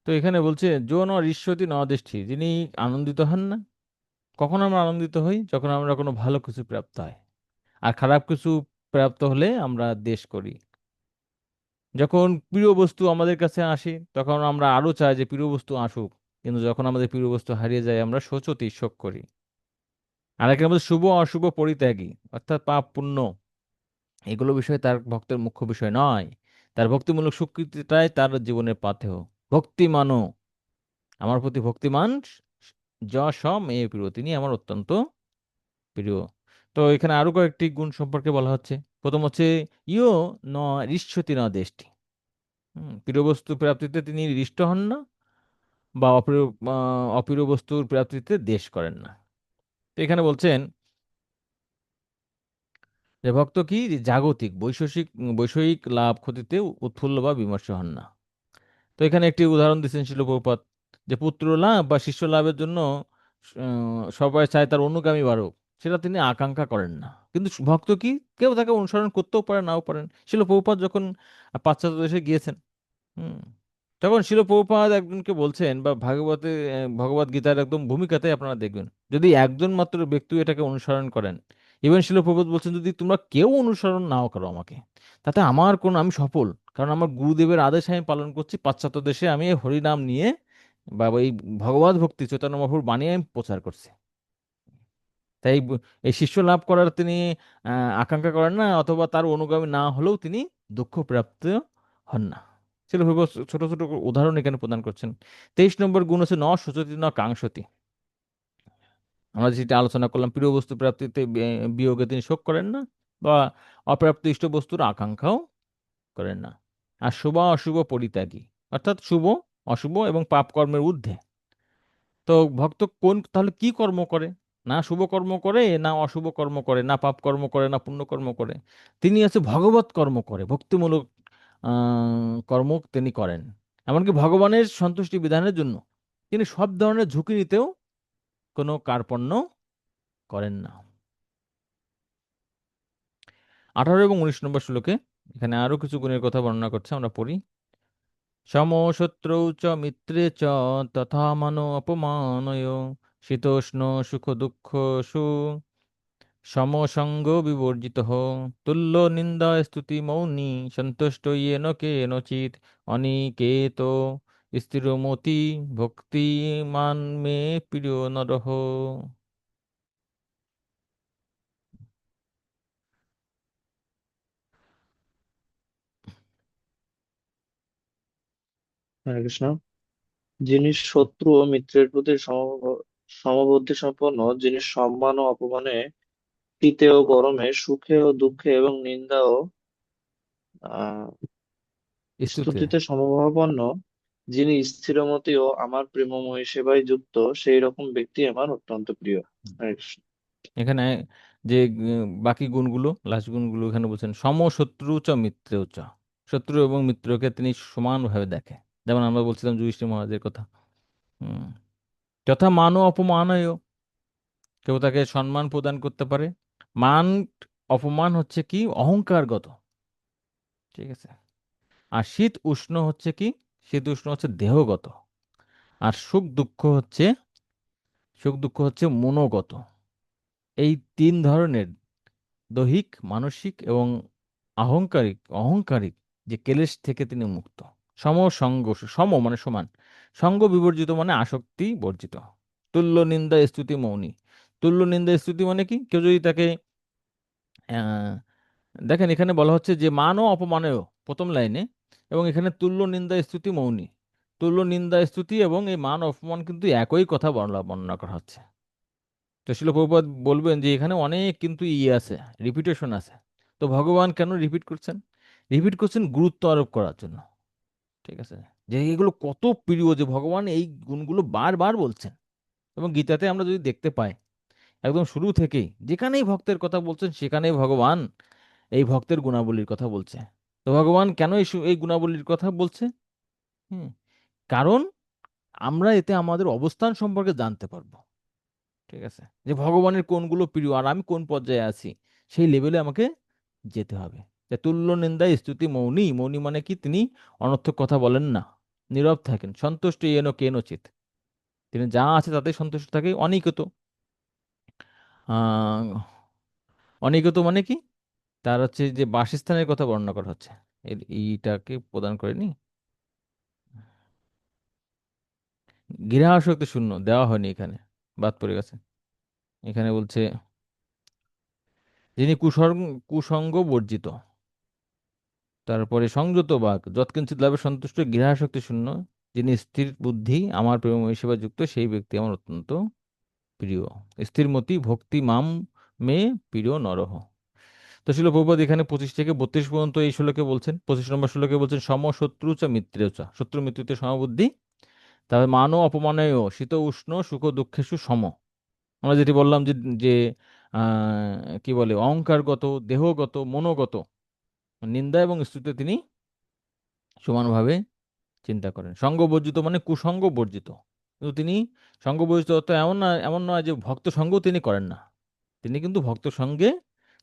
তো এখানে বলছে যো ন ঈর্ষতি ন দৃষ্টি, যিনি আনন্দিত হন না। কখন আমরা আনন্দিত হই? যখন আমরা কোনো ভালো কিছু প্রাপ্ত হয়। আর খারাপ কিছু প্রাপ্ত হলে আমরা দ্বেষ করি। যখন প্রিয় বস্তু আমাদের কাছে আসে তখন আমরা আরো চাই যে প্রিয় বস্তু আসুক, কিন্তু যখন আমাদের প্রিয় বস্তু হারিয়ে যায় আমরা শোচতি, শোক করি। আর একের মধ্যে শুভ অশুভ পরিত্যাগী, অর্থাৎ পাপ পুণ্য এগুলো বিষয় তার ভক্তের মুখ্য বিষয় নয়। তার ভক্তিমূলক স্বীকৃতিটাই তার জীবনের পাথেয়। ভক্তিমানও, আমার প্রতি ভক্তিমান যশ মে প্রিয়, তিনি আমার অত্যন্ত প্রিয়। তো এখানে আরো কয়েকটি গুণ সম্পর্কে বলা হচ্ছে। প্রথম হচ্ছে ইও ন ঈর্ষতি ন দেষ্টি। প্রিয় বস্তু প্রাপ্তিতে তিনি হৃষ্ট হন না, বা অপ্রিয় বস্তুর প্রাপ্তিতে দ্বেষ করেন না। তো এখানে বলছেন যে ভক্ত কি যে জাগতিক বৈষয়িক বৈষয়িক লাভ ক্ষতিতে উৎফুল্ল বা বিমর্ষ হন না। তো এখানে একটি উদাহরণ দিচ্ছেন শিল প্রভুপাদ, যে পুত্র লাভ বা শিষ্য লাভের জন্য সবাই চায় তার অনুগামী বাড়ুক, সেটা তিনি আকাঙ্ক্ষা করেন না। কিন্তু ভক্ত কি, কেউ তাকে অনুসরণ করতেও পারে, নাও পারেন। শিল প্রভুপাদ যখন পাশ্চাত্য দেশে গিয়েছেন, হুম, তখন শিল প্রভুপাদ একজনকে বলছেন, বা ভাগবতে ভগবত গীতার একদম ভূমিকাতে আপনারা দেখবেন, যদি একজন মাত্র ব্যক্তি এটাকে অনুসরণ করেন, ইভেন শিল প্রভুপাদ বলছেন যদি তোমরা কেউ অনুসরণ নাও করো আমাকে, তাতে আমার কোন, আমি সফল। কারণ আমার গুরুদেবের আদেশ আমি পালন করছি, পাশ্চাত্য দেশে আমি এই হরিনাম নিয়ে বা এই ভগবত ভক্তি চৈতন্য মহাপ্রভুর বাণী আমি প্রচার করছি। তাই এই শিষ্য লাভ করার তিনি আকাঙ্ক্ষা করেন না, অথবা তার অনুগামী না হলেও তিনি দুঃখ প্রাপ্ত হন না। ছিল ছোট ছোট উদাহরণ এখানে প্রদান করছেন। 23 নম্বর গুণ হচ্ছে ন শোচতি ন কাঙ্ক্ষতি। আমরা যেটা আলোচনা করলাম, প্রিয় বস্তু প্রাপ্তিতে বিয়োগে তিনি শোক করেন না, বা অপ্রাপ্ত ইষ্ট বস্তুর আকাঙ্ক্ষাও করেন না। আর শুভ অশুভ পরিত্যাগী, অর্থাৎ শুভ অশুভ এবং পাপ কর্মের ঊর্ধ্বে। তো ভক্ত কোন, তাহলে কি কর্ম করে? না শুভ কর্ম করে, না অশুভ কর্ম করে, না পাপ কর্ম করে, না পুণ্য কর্ম করে। তিনি আছে ভগবত কর্ম করে, ভক্তিমূলক কর্ম তিনি করেন। এমনকি ভগবানের সন্তুষ্টি বিধানের জন্য তিনি সব ধরনের ঝুঁকি নিতেও কোনো কার্পণ্য করেন না। 18 এবং 19 নম্বর শ্লোকে এখানে আরো কিছু গুণের কথা বর্ণনা করছে, আমরা পড়ি। সমশত্রৌ চ মিত্রে চ তথা মনো অপমানয়, শীতোষ্ণ সুখ দুঃখ সু সমসঙ্গ বিবর্জিত, তুল্য নিন্দা স্তুতি মৌনি, সন্তুষ্ট ইয়েন কেনচিৎ, অনিকেত স্থিরমতি, ভক্তিমান মে প্রিয় নরহ। হরে কৃষ্ণ। যিনি শত্রু ও মিত্রের প্রতি সমবুদ্ধি সম্পন্ন, যিনি সম্মান ও অপমানে, শীতে ও গরমে, সুখে ও দুঃখে এবং নিন্দা ও আহ স্তুতে। স্তুতিতে সমভাবাপন্ন, যিনি স্থিরমতি ও আমার প্রেমময়ী সেবায় যুক্ত, সেই রকম ব্যক্তি আমার অত্যন্ত প্রিয়। হরে কৃষ্ণ। এখানে যে বাকি গুণগুলো, লাস্ট গুণগুলো এখানে বলছেন, সমশত্রু চ মিত্রেও চ। শত্রু এবং মিত্রকে তিনি সমানভাবে দেখে। যেমন আমরা বলছিলাম যুধিষ্ঠির মহারাজের কথা। হুম। যথা মান ও অপমানয়, কেউ তাকে সম্মান প্রদান করতে পারে। মান অপমান হচ্ছে কি অহংকারগত, ঠিক আছে। আর শীত উষ্ণ হচ্ছে কি, শীত উষ্ণ হচ্ছে দেহগত। আর সুখ দুঃখ হচ্ছে মনোগত। এই তিন ধরনের দৈহিক, মানসিক এবং অহংকারিক যে ক্লেশ থেকে তিনি মুক্ত। সমসঙ্গ, সম মানে সমান, সঙ্গ বিবর্জিত মানে আসক্তি বর্জিত। তুল্য নিন্দা স্তুতি মৌনী। তুল্য নিন্দা স্তুতি মানে কি, কেউ যদি তাকে আহ, দেখেন এখানে বলা হচ্ছে যে মান ও অপমানেও প্রথম লাইনে, এবং এখানে তুল্য নিন্দা স্তুতি মৌনী। তুল্য নিন্দা স্তুতি এবং এই মান অপমান কিন্তু একই কথা বর্ণনা করা হচ্ছে। তো শিল প্রভুপাদ বলবেন যে এখানে অনেক কিন্তু আছে, রিপিটেশন আছে। তো ভগবান কেন রিপিট করছেন? রিপিট করছেন গুরুত্ব আরোপ করার জন্য। ঠিক আছে, যে এগুলো কত প্রিয়, যে ভগবান এই গুণগুলো বারবার বলছেন। এবং গীতাতে আমরা যদি দেখতে পাই, একদম শুরু থেকেই যেখানেই ভক্তের কথা বলছেন সেখানেই ভগবান এই ভক্তের গুণাবলীর কথা বলছে। তো ভগবান কেন এই গুণাবলীর কথা বলছে? হুম, কারণ আমরা এতে আমাদের অবস্থান সম্পর্কে জানতে পারবো। ঠিক আছে, যে ভগবানের কোনগুলো প্রিয় আর আমি কোন পর্যায়ে আছি, সেই লেভেলে আমাকে যেতে হবে। যে তুল্য নিন্দা স্তুতি মৌনী, মৌনী মানে কি? তিনি অনর্থক কথা বলেন না, নীরব থাকেন, সন্তুষ্ট এন কেনচিত, তিনি যা আছে তাতে সন্তুষ্ট থাকে। অনিকেত, আহ অনিকেত মানে কি? তার হচ্ছে যে বাসস্থানের কথা বর্ণনা করা হচ্ছে, এর এইটাকে প্রদান করেনি। গৃহাসক্তি শূন্য দেওয়া হয়নি এখানে, বাদ পড়ে গেছে। এখানে বলছে যিনি কুসঙ্গ বর্জিত, তারপরে সংযত বাক, যৎকিঞ্চিৎ লাভে সন্তুষ্ট, গৃহাসক্তি শূন্য, যিনি স্থির বুদ্ধি, আমার প্রেম সেবা যুক্ত, সেই ব্যক্তি আমার অত্যন্ত প্রিয়। স্থির মতি ভক্তি মাম মে প্রিয় নরহ। তো শিল প্রভুপাদ এখানে 25 থেকে 32 পর্যন্ত এই শ্লোকে বলছেন। 25 নম্বর শ্লোকে বলছেন সম শত্রু চ মিত্রে চ, শত্রু মিত্রতে সমবুদ্ধি। তারপরে মান অপমানেয় শীত উষ্ণ সুখ দুঃখেষু সম। আমরা যেটি বললাম যে যে কি বলে, অহংকারগত, দেহগত, মনোগত নিন্দা এবং স্তুতিতে তিনি সমানভাবে চিন্তা করেন। সঙ্গ বর্জিত মানে কুসঙ্গ বর্জিত। কিন্তু তিনি সঙ্গ বর্জিত অর্থ এমন নয় যে ভক্ত সঙ্গ তিনি করেন না, তিনি কিন্তু ভক্ত সঙ্গে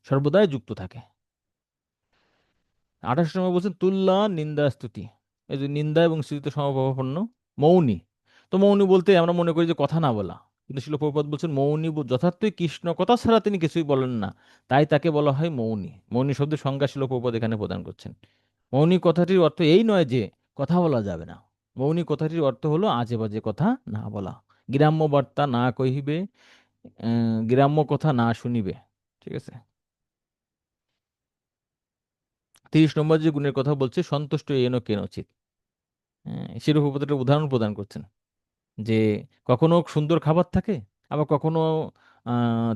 সর্বদাই যুক্ত থাকে। 28 নম্বর বলছেন তুল্যা নিন্দা স্তুতি, এই যে নিন্দা এবং স্তুতিতে সমভাবাপন্ন। মৌনী, তো মৌনী বলতে আমরা মনে করি যে কথা না বলা, কিন্তু শিল প্রভুপাদ বলছেন মৌনী যথার্থই কৃষ্ণ কথা ছাড়া তিনি কিছুই বলেন না, তাই তাকে বলা হয় মৌনী। মৌনী শব্দের সংজ্ঞা শিল প্রভুপাদ এখানে প্রদান করছেন। মৌনী কথাটির অর্থ এই নয় যে কথা বলা যাবে না, মৌনী কথাটির অর্থ হলো আজে বাজে কথা না বলা, গ্রাম্য বার্তা না কহিবে, গ্রাম্য কথা না শুনিবে। ঠিক আছে। 30 নম্বর যে গুণের কথা বলছে সন্তুষ্ট এন কেনচিত, সেরূপ একটা উদাহরণ প্রদান করছেন। যে কখনো সুন্দর খাবার থাকে, আবার কখনো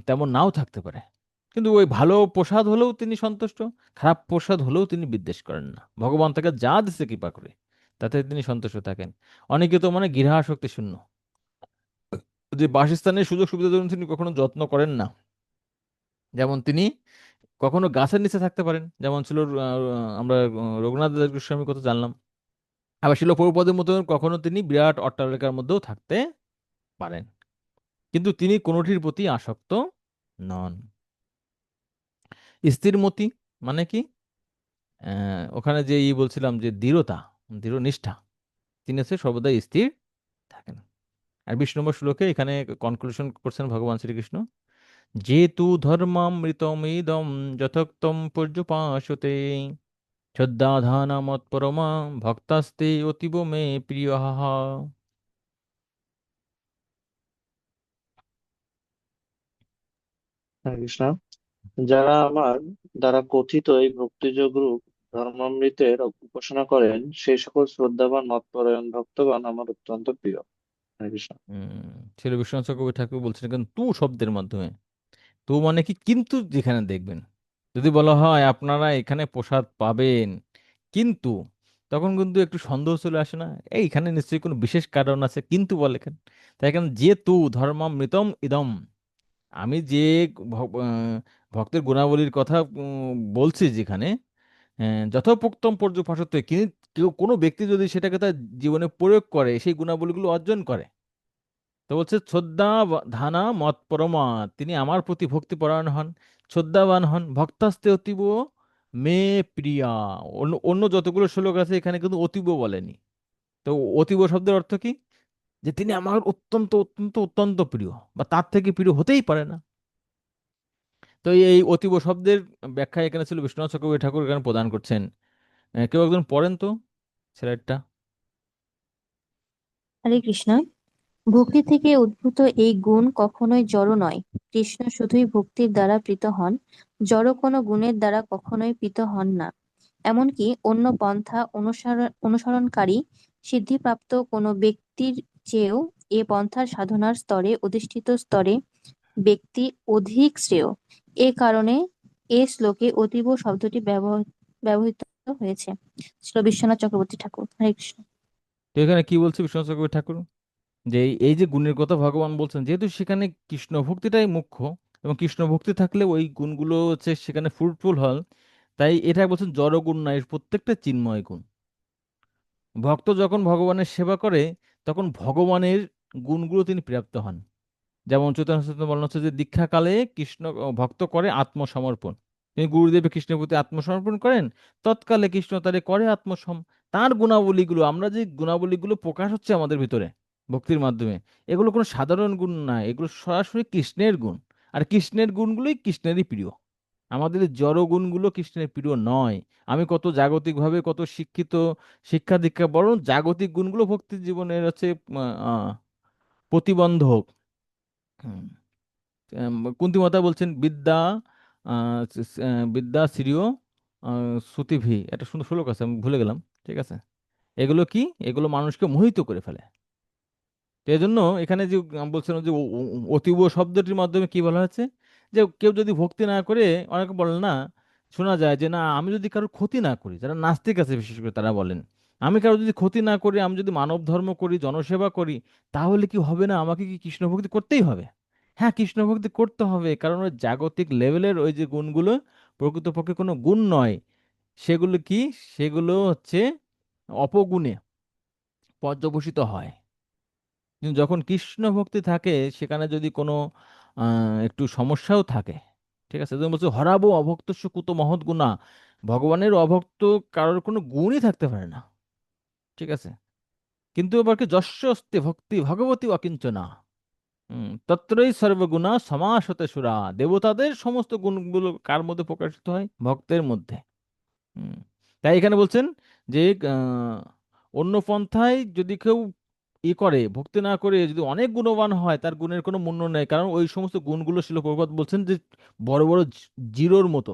তেমন নাও থাকতে পারে, কিন্তু ওই ভালো প্রসাদ হলেও তিনি সন্তুষ্ট, খারাপ প্রসাদ হলেও তিনি বিদ্বেষ করেন না। ভগবান তাকে যা দিচ্ছে কৃপা করে তাতে তিনি সন্তুষ্ট থাকেন। অনেকে তো মানে গৃহাসক্তি শূন্য, যে বাসস্থানের সুযোগ সুবিধার জন্য তিনি কখনো যত্ন করেন না। যেমন তিনি কখনো গাছের নিচে থাকতে পারেন, যেমন ছিল আমরা রঘুনাথ দাস গোস্বামীর কথা জানলাম। আবার শিল প্রভুপাদের মতো কখনো তিনি বিরাট অট্টালিকার মধ্যেও থাকতে পারেন, কিন্তু তিনি কোনোটির প্রতি আসক্ত নন। স্থিরমতি মানে কি? ওখানে যে বলছিলাম যে দৃঢ়তা, দৃঢ় নিষ্ঠা, তিনি হচ্ছে সর্বদাই স্থির থাকেন। আর 20 নম্বর শ্লোকে এখানে কনক্লুশন করছেন ভগবান শ্রীকৃষ্ণ, যেতু ধর্মামৃতমিদম যথোক্তম পর্যুপাসতে, শ্রদ্ধাধানা মৎপরমা ভক্তাস্তে অতীব মে প্রিয়। হরে কৃষ্ণ। যারা আমার দ্বারা কথিত এই ভক্তিযোগ রূপ ধর্মামৃতের উপাসনা করেন, সেই সকল শ্রদ্ধাবান মতপরায়ণ ভক্তগণ আমার অত্যন্ত প্রিয়। হরে কৃষ্ণ। ছিল বিশ্বনাথ চক্রবর্তী ঠাকুর বলছেন কিন্তু তু শব্দের মাধ্যমে। তু মানে কি? কিন্তু যেখানে দেখবেন যদি বলা হয় আপনারা এখানে প্রসাদ পাবেন কিন্তু, তখন কিন্তু একটু সন্দেহ চলে আসে না? এইখানে নিশ্চয়ই কোনো বিশেষ কারণ আছে, কিন্তু বলে কেন? তাই এখানে যে তু ধর্মামৃতম ইদম, আমি যে ভক্তের গুণাবলীর কথা বলছি যেখানে, যথোপোক্তম পর্যুপাসত্ব, কেউ কোনো ব্যক্তি যদি সেটাকে তার জীবনে প্রয়োগ করে, সেই গুণাবলীগুলো অর্জন করে, তো বলছে শ্রদ্ধা ধানা মত পরমা, তিনি আমার প্রতি ভক্তি পরায়ণ হন, শ্রদ্ধাবান হন, ভক্তাস্তে অতীব মে প্রিয়া। অন্য অন্য যতগুলো শ্লোক আছে এখানে কিন্তু অতীব বলেনি। তো অতীব শব্দের অর্থ কি? যে তিনি আমার অত্যন্ত অত্যন্ত অত্যন্ত প্রিয়, বা তার থেকে প্রিয় হতেই পারে না। তো এই অতীব শব্দের ব্যাখ্যা এখানে ছিল বিশ্বনাথ চক্রবর্তী ঠাকুর এখানে প্রদান করছেন। কেউ একজন পড়েন তো স্লাইডটা। হরে কৃষ্ণ। ভক্তি থেকে উদ্ভূত এই গুণ কখনোই জড় নয়। কৃষ্ণ শুধুই ভক্তির দ্বারা প্রীত হন, জড় কোনো গুণের দ্বারা কখনোই প্রীত হন না। এমনকি অন্য পন্থা অনুসরণকারী সিদ্ধিপ্রাপ্ত কোনো ব্যক্তির চেয়েও এ পন্থার সাধনার স্তরে অধিষ্ঠিত স্তরে ব্যক্তি অধিক শ্রেয়। এ কারণে এ শ্লোকে অতীব শব্দটি ব্যবহৃত হয়েছে। ছিল বিশ্বনাথ চক্রবর্তী ঠাকুর। হরে কৃষ্ণ। তো এখানে কি বলছে বিশ্বনাথ চক্রবর্তী ঠাকুর, যে এই যে গুণের কথা ভগবান বলছেন, যেহেতু সেখানে কৃষ্ণ ভক্তিটাই মুখ্য এবং কৃষ্ণ ভক্তি থাকলে ওই গুণগুলো হচ্ছে সেখানে ফ্রুটফুল হয়, তাই এটা বলছেন জড় গুণ নয়, এর প্রত্যেকটা চিন্ময় গুণ। ভক্ত যখন ভগবানের সেবা করে তখন ভগবানের গুণগুলো তিনি প্রাপ্ত হন। যেমন চৈতন্য চৈতন্য বর্ণনা হচ্ছে যে দীক্ষাকালে কৃষ্ণ ভক্ত করে আত্মসমর্পণ, তিনি গুরুদেবে কৃষ্ণের প্রতি আত্মসমর্পণ করেন, তৎকালে কৃষ্ণ তারে করে তার গুণাবলীগুলো, আমরা যে গুণাবলীগুলো প্রকাশ হচ্ছে আমাদের ভিতরে ভক্তির মাধ্যমে, এগুলো কোনো সাধারণ গুণ না, এগুলো সরাসরি কৃষ্ণের গুণ। আর কৃষ্ণের গুণগুলোই কৃষ্ণেরই প্রিয়। আমাদের এই জড় গুণগুলো কৃষ্ণের প্রিয় নয়। আমি কত জাগতিকভাবে কত শিক্ষিত, শিক্ষা দীক্ষা, বরং জাগতিক গুণগুলো ভক্তির জীবনের হচ্ছে আহ, প্রতিবন্ধক। হুম। কুন্তী মাতা বলছেন বিদ্যা বিদ্যা শ্রীয় শ্রুতিভি, একটা সুন্দর শ্লোক আছে, আমি ভুলে গেলাম। ঠিক আছে, এগুলো কি, এগুলো মানুষকে মোহিত করে ফেলে। তো এই জন্য এখানে যে বলছিলাম যে অতীব শব্দটির মাধ্যমে কি বলা হয়েছে, যে কেউ যদি ভক্তি না করে, অনেকে বলেন না, শোনা যায় যে না আমি যদি কারোর ক্ষতি না করি, যারা নাস্তিক আছে বিশেষ করে তারা বলেন, আমি কারো যদি ক্ষতি না করি, আমি যদি মানব ধর্ম করি, জনসেবা করি, তাহলে কি হবে না, আমাকে কি কৃষ্ণ ভক্তি করতেই হবে? হ্যাঁ, কৃষ্ণ ভক্তি করতে হবে, কারণ ওই জাগতিক লেভেলের ওই যে গুণগুলো প্রকৃতপক্ষে কোনো গুণ নয়। সেগুলো কি, সেগুলো হচ্ছে অপগুণে পর্যবসিত হয়। কিন্তু যখন কৃষ্ণ ভক্তি থাকে সেখানে যদি কোনো একটু সমস্যাও থাকে, ঠিক আছে, তুমি বলছো হরাবো অভক্তস্য কুত মহৎ গুণা, ভগবানের অভক্ত কারোর কোনো গুণই থাকতে পারে না। ঠিক আছে, কিন্তু আবার কি যস্য অস্তি ভক্তি ভগবতী অকিঞ্চনা, তত্রই সর্বগুণা সমাসতে সুরা, দেবতাদের সমস্ত গুণগুলো কার মধ্যে প্রকাশিত হয়? ভক্তের মধ্যে। হুম। তাই এখানে বলছেন যে আহ, অন্য পন্থায় যদি কেউ করে ভক্তি না করে যদি অনেক গুণবান হয়, তার গুণের কোনো মূল্য নেই, কারণ ওই সমস্ত গুণগুলো শিল প্রভুপাদ বলছেন যে বড় বড় জিরোর মতো,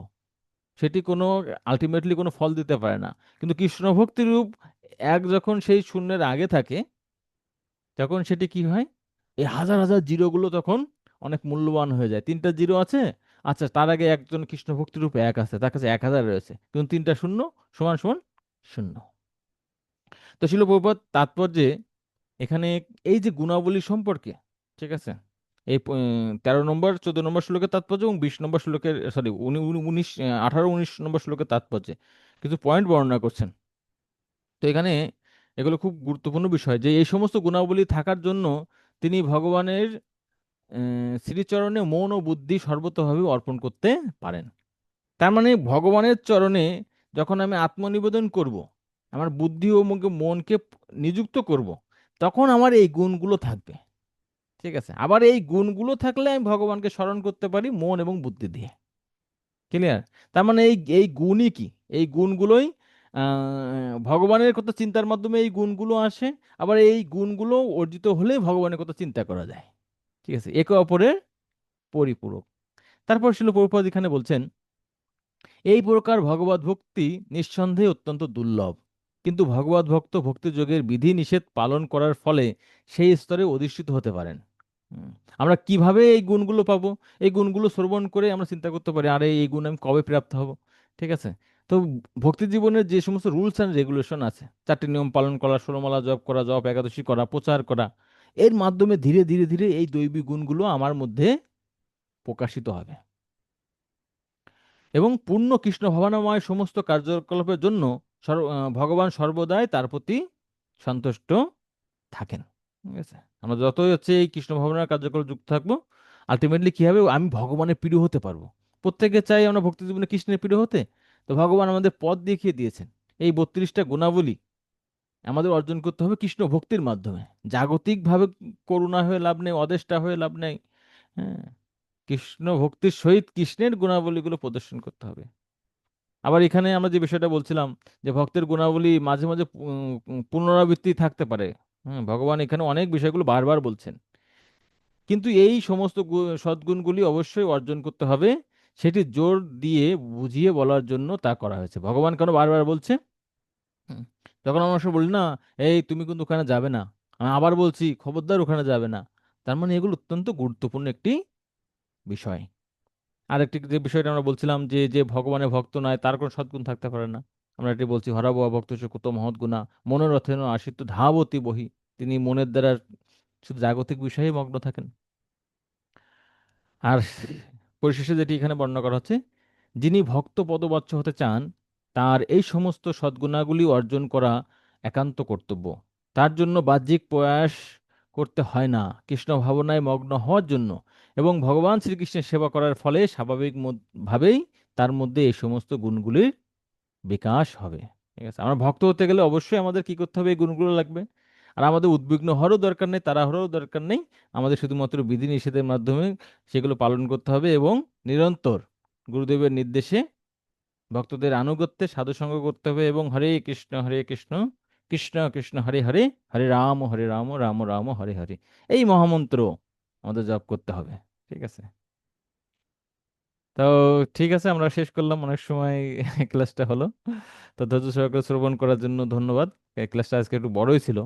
সেটি কোনো আলটিমেটলি কোনো ফল দিতে পারে না। কিন্তু কৃষ্ণ ভক্তি রূপ এক যখন সেই শূন্যের আগে থাকে, তখন সেটি কি হয়, এই হাজার হাজার জিরোগুলো তখন অনেক মূল্যবান হয়ে যায়। তিনটা জিরো আছে, আচ্ছা তার আগে একজন কৃষ্ণ ভক্তি রূপে এক আছে, তার কাছে 1000 রয়েছে, কিন্তু তিনটা শূন্য সমান সমান শূন্য। তো শিল প্রভুপাদ তাৎপর্যে এখানে এই যে গুণাবলী সম্পর্কে, ঠিক আছে, এই 13 নম্বর 14 নম্বর শ্লোকের তাৎপর্য এবং 20 নম্বর শ্লোকের, সরি 18 19 নম্বর শ্লোকের তাৎপর্যে কিছু পয়েন্ট বর্ণনা করছেন। তো এখানে এগুলো খুব গুরুত্বপূর্ণ বিষয়, যে এই সমস্ত গুণাবলী থাকার জন্য তিনি ভগবানের শ্রীচরণে মন ও বুদ্ধি সর্বতোভাবে অর্পণ করতে পারেন। তার মানে ভগবানের চরণে যখন আমি আত্মনিবেদন করব, আমার বুদ্ধি ও মনকে নিযুক্ত করব, তখন আমার এই গুণগুলো থাকবে। ঠিক আছে, আবার এই গুণগুলো থাকলে আমি ভগবানকে স্মরণ করতে পারি মন এবং বুদ্ধি দিয়ে। ক্লিয়ার? তার মানে এই এই গুণই কি, এই গুণগুলোই ভগবানের কথা চিন্তার মাধ্যমে এই গুণগুলো আসে, আবার এই গুণগুলো অর্জিত হলে ভগবানের কথা চিন্তা করা যায়। ঠিক আছে, একে অপরের পরিপূরক। তারপর শিল প্রভুপাদ এখানে বলছেন এই প্রকার ভগবত ভক্তি নিঃসন্দেহে অত্যন্ত দুর্লভ, কিন্তু ভগবত ভক্ত ভক্তিযোগের বিধি নিষেধ পালন করার ফলে সেই স্তরে অধিষ্ঠিত হতে পারেন। হুম। আমরা কিভাবে এই গুণগুলো পাবো? এই গুণগুলো শ্রবণ করে আমরা চিন্তা করতে পারি, আরে এই গুণ আমি কবে প্রাপ্ত হব। ঠিক আছে, তো ভক্তি জীবনের যে সমস্ত রুলস অ্যান্ড রেগুলেশন আছে, 4টি নিয়ম পালন করা, 16 মালা জপ করা, জপ একাদশী করা, প্রচার করা, এর মাধ্যমে ধীরে ধীরে ধীরে এই দৈবিক গুণগুলো আমার মধ্যে প্রকাশিত হবে এবং পূর্ণ কৃষ্ণ ভাবনাময় সমস্ত কার্যকলাপের জন্য ভগবান সর্বদাই তার প্রতি সন্তুষ্ট থাকেন। ঠিক আছে, আমরা যতই হচ্ছে এই কৃষ্ণ ভাবনার কার্যকলাপ যুক্ত থাকবো, আলটিমেটলি কি হবে, আমি ভগবানের প্রিয় হতে পারবো। প্রত্যেকে চাই আমরা ভক্তি জীবনে কৃষ্ণের প্রিয় হতে। তো ভগবান আমাদের পথ দেখিয়ে দিয়েছেন, এই 32টা গুণাবলী আমাদের অর্জন করতে হবে কৃষ্ণ ভক্তির মাধ্যমে। জাগতিকভাবে করুণা হয়ে লাভ নেই, অদেষ্টা হয়ে লাভ নেই। হ্যাঁ, কৃষ্ণ ভক্তির সহিত কৃষ্ণের গুণাবলীগুলো প্রদর্শন করতে হবে। আবার এখানে আমরা যে বিষয়টা বলছিলাম, যে ভক্তের গুণাবলী মাঝে মাঝে পুনরাবৃত্তি থাকতে পারে। ভগবান এখানে অনেক বিষয়গুলো বারবার বলছেন, কিন্তু এই সমস্ত সদ্গুণগুলি অবশ্যই অর্জন করতে হবে, সেটি জোর দিয়ে বুঝিয়ে বলার জন্য তা করা হয়েছে। ভগবান কেন বারবার বলছে? হুম, তখন আমরা সব বলি না, এই তুমি কিন্তু ওখানে যাবে না, আমি আবার বলছি খবরদার ওখানে যাবে না। তার মানে এগুলো অত্যন্ত গুরুত্বপূর্ণ একটি বিষয়। আরেকটি যে বিষয়টা আমরা বলছিলাম যে যে ভগবানের ভক্ত নয় তার কোনো সদ্গুণ থাকতে পারে না। আমরা এটি বলছি, হরাবহ ভক্ত সে কুত মহৎ গুণা, মনোরথেন আশিত ধাবতী বহি। তিনি মনের দ্বারা শুধু জাগতিক বিষয়ে মগ্ন থাকেন। আর পরিশেষে যেটি এখানে বর্ণনা করা হচ্ছে, যিনি ভক্ত পদবাচ্য হতে চান তার এই সমস্ত সদ্গুণাগুলি অর্জন করা একান্ত কর্তব্য। তার জন্য বাহ্যিক প্রয়াস করতে হয় না, কৃষ্ণ ভাবনায় মগ্ন হওয়ার জন্য এবং ভগবান শ্রীকৃষ্ণের সেবা করার ফলে স্বাভাবিক ভাবেই তার মধ্যে এই সমস্ত গুণগুলির বিকাশ হবে। ঠিক আছে, আমরা ভক্ত হতে গেলে অবশ্যই আমাদের কি করতে হবে, এই গুণগুলো লাগবে। আর আমাদের উদ্বিগ্ন হওয়ারও দরকার নেই, তাড়াহুড়োরও দরকার নেই। আমাদের শুধুমাত্র বিধি নিষেধের মাধ্যমে সেগুলো পালন করতে হবে এবং নিরন্তর গুরুদেবের নির্দেশে ভক্তদের আনুগত্যে সাধুসঙ্গ করতে হবে এবং হরে কৃষ্ণ কৃষ্ণ কৃষ্ণ হরে হরে, হরে রাম রাম রাম হরে হরে, এই মহামন্ত্র আমাদের জপ করতে হবে। ঠিক আছে, তো ঠিক আছে, আমরা শেষ করলাম, অনেক সময় ক্লাসটা হলো। তো ধৈর্য সহকারে শ্রবণ করার জন্য ধন্যবাদ। এই ক্লাসটা আজকে একটু বড়ই ছিল।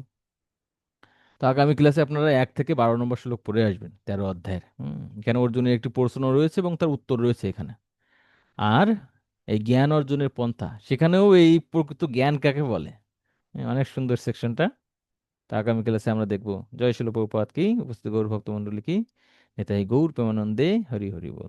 তো আগামী ক্লাসে আপনারা 1 থেকে 12 নম্বর শ্লোক পড়ে আসবেন 13 অধ্যায়ের। এখানে অর্জুনের একটি প্রশ্ন রয়েছে এবং তার উত্তর রয়েছে এখানে। আর এই জ্ঞান অর্জনের পন্থা, সেখানেও এই প্রকৃত জ্ঞান কাকে বলে। অনেক সুন্দর সেকশনটা। তা আগামী ক্লাসে আমরা দেখবো। জয় শিল প্রভুপাদ কি, উপস্থিত গৌর ভক্তমণ্ডলী কি, নেতাই গৌর প্রেমানন্দে হরি হরি বল।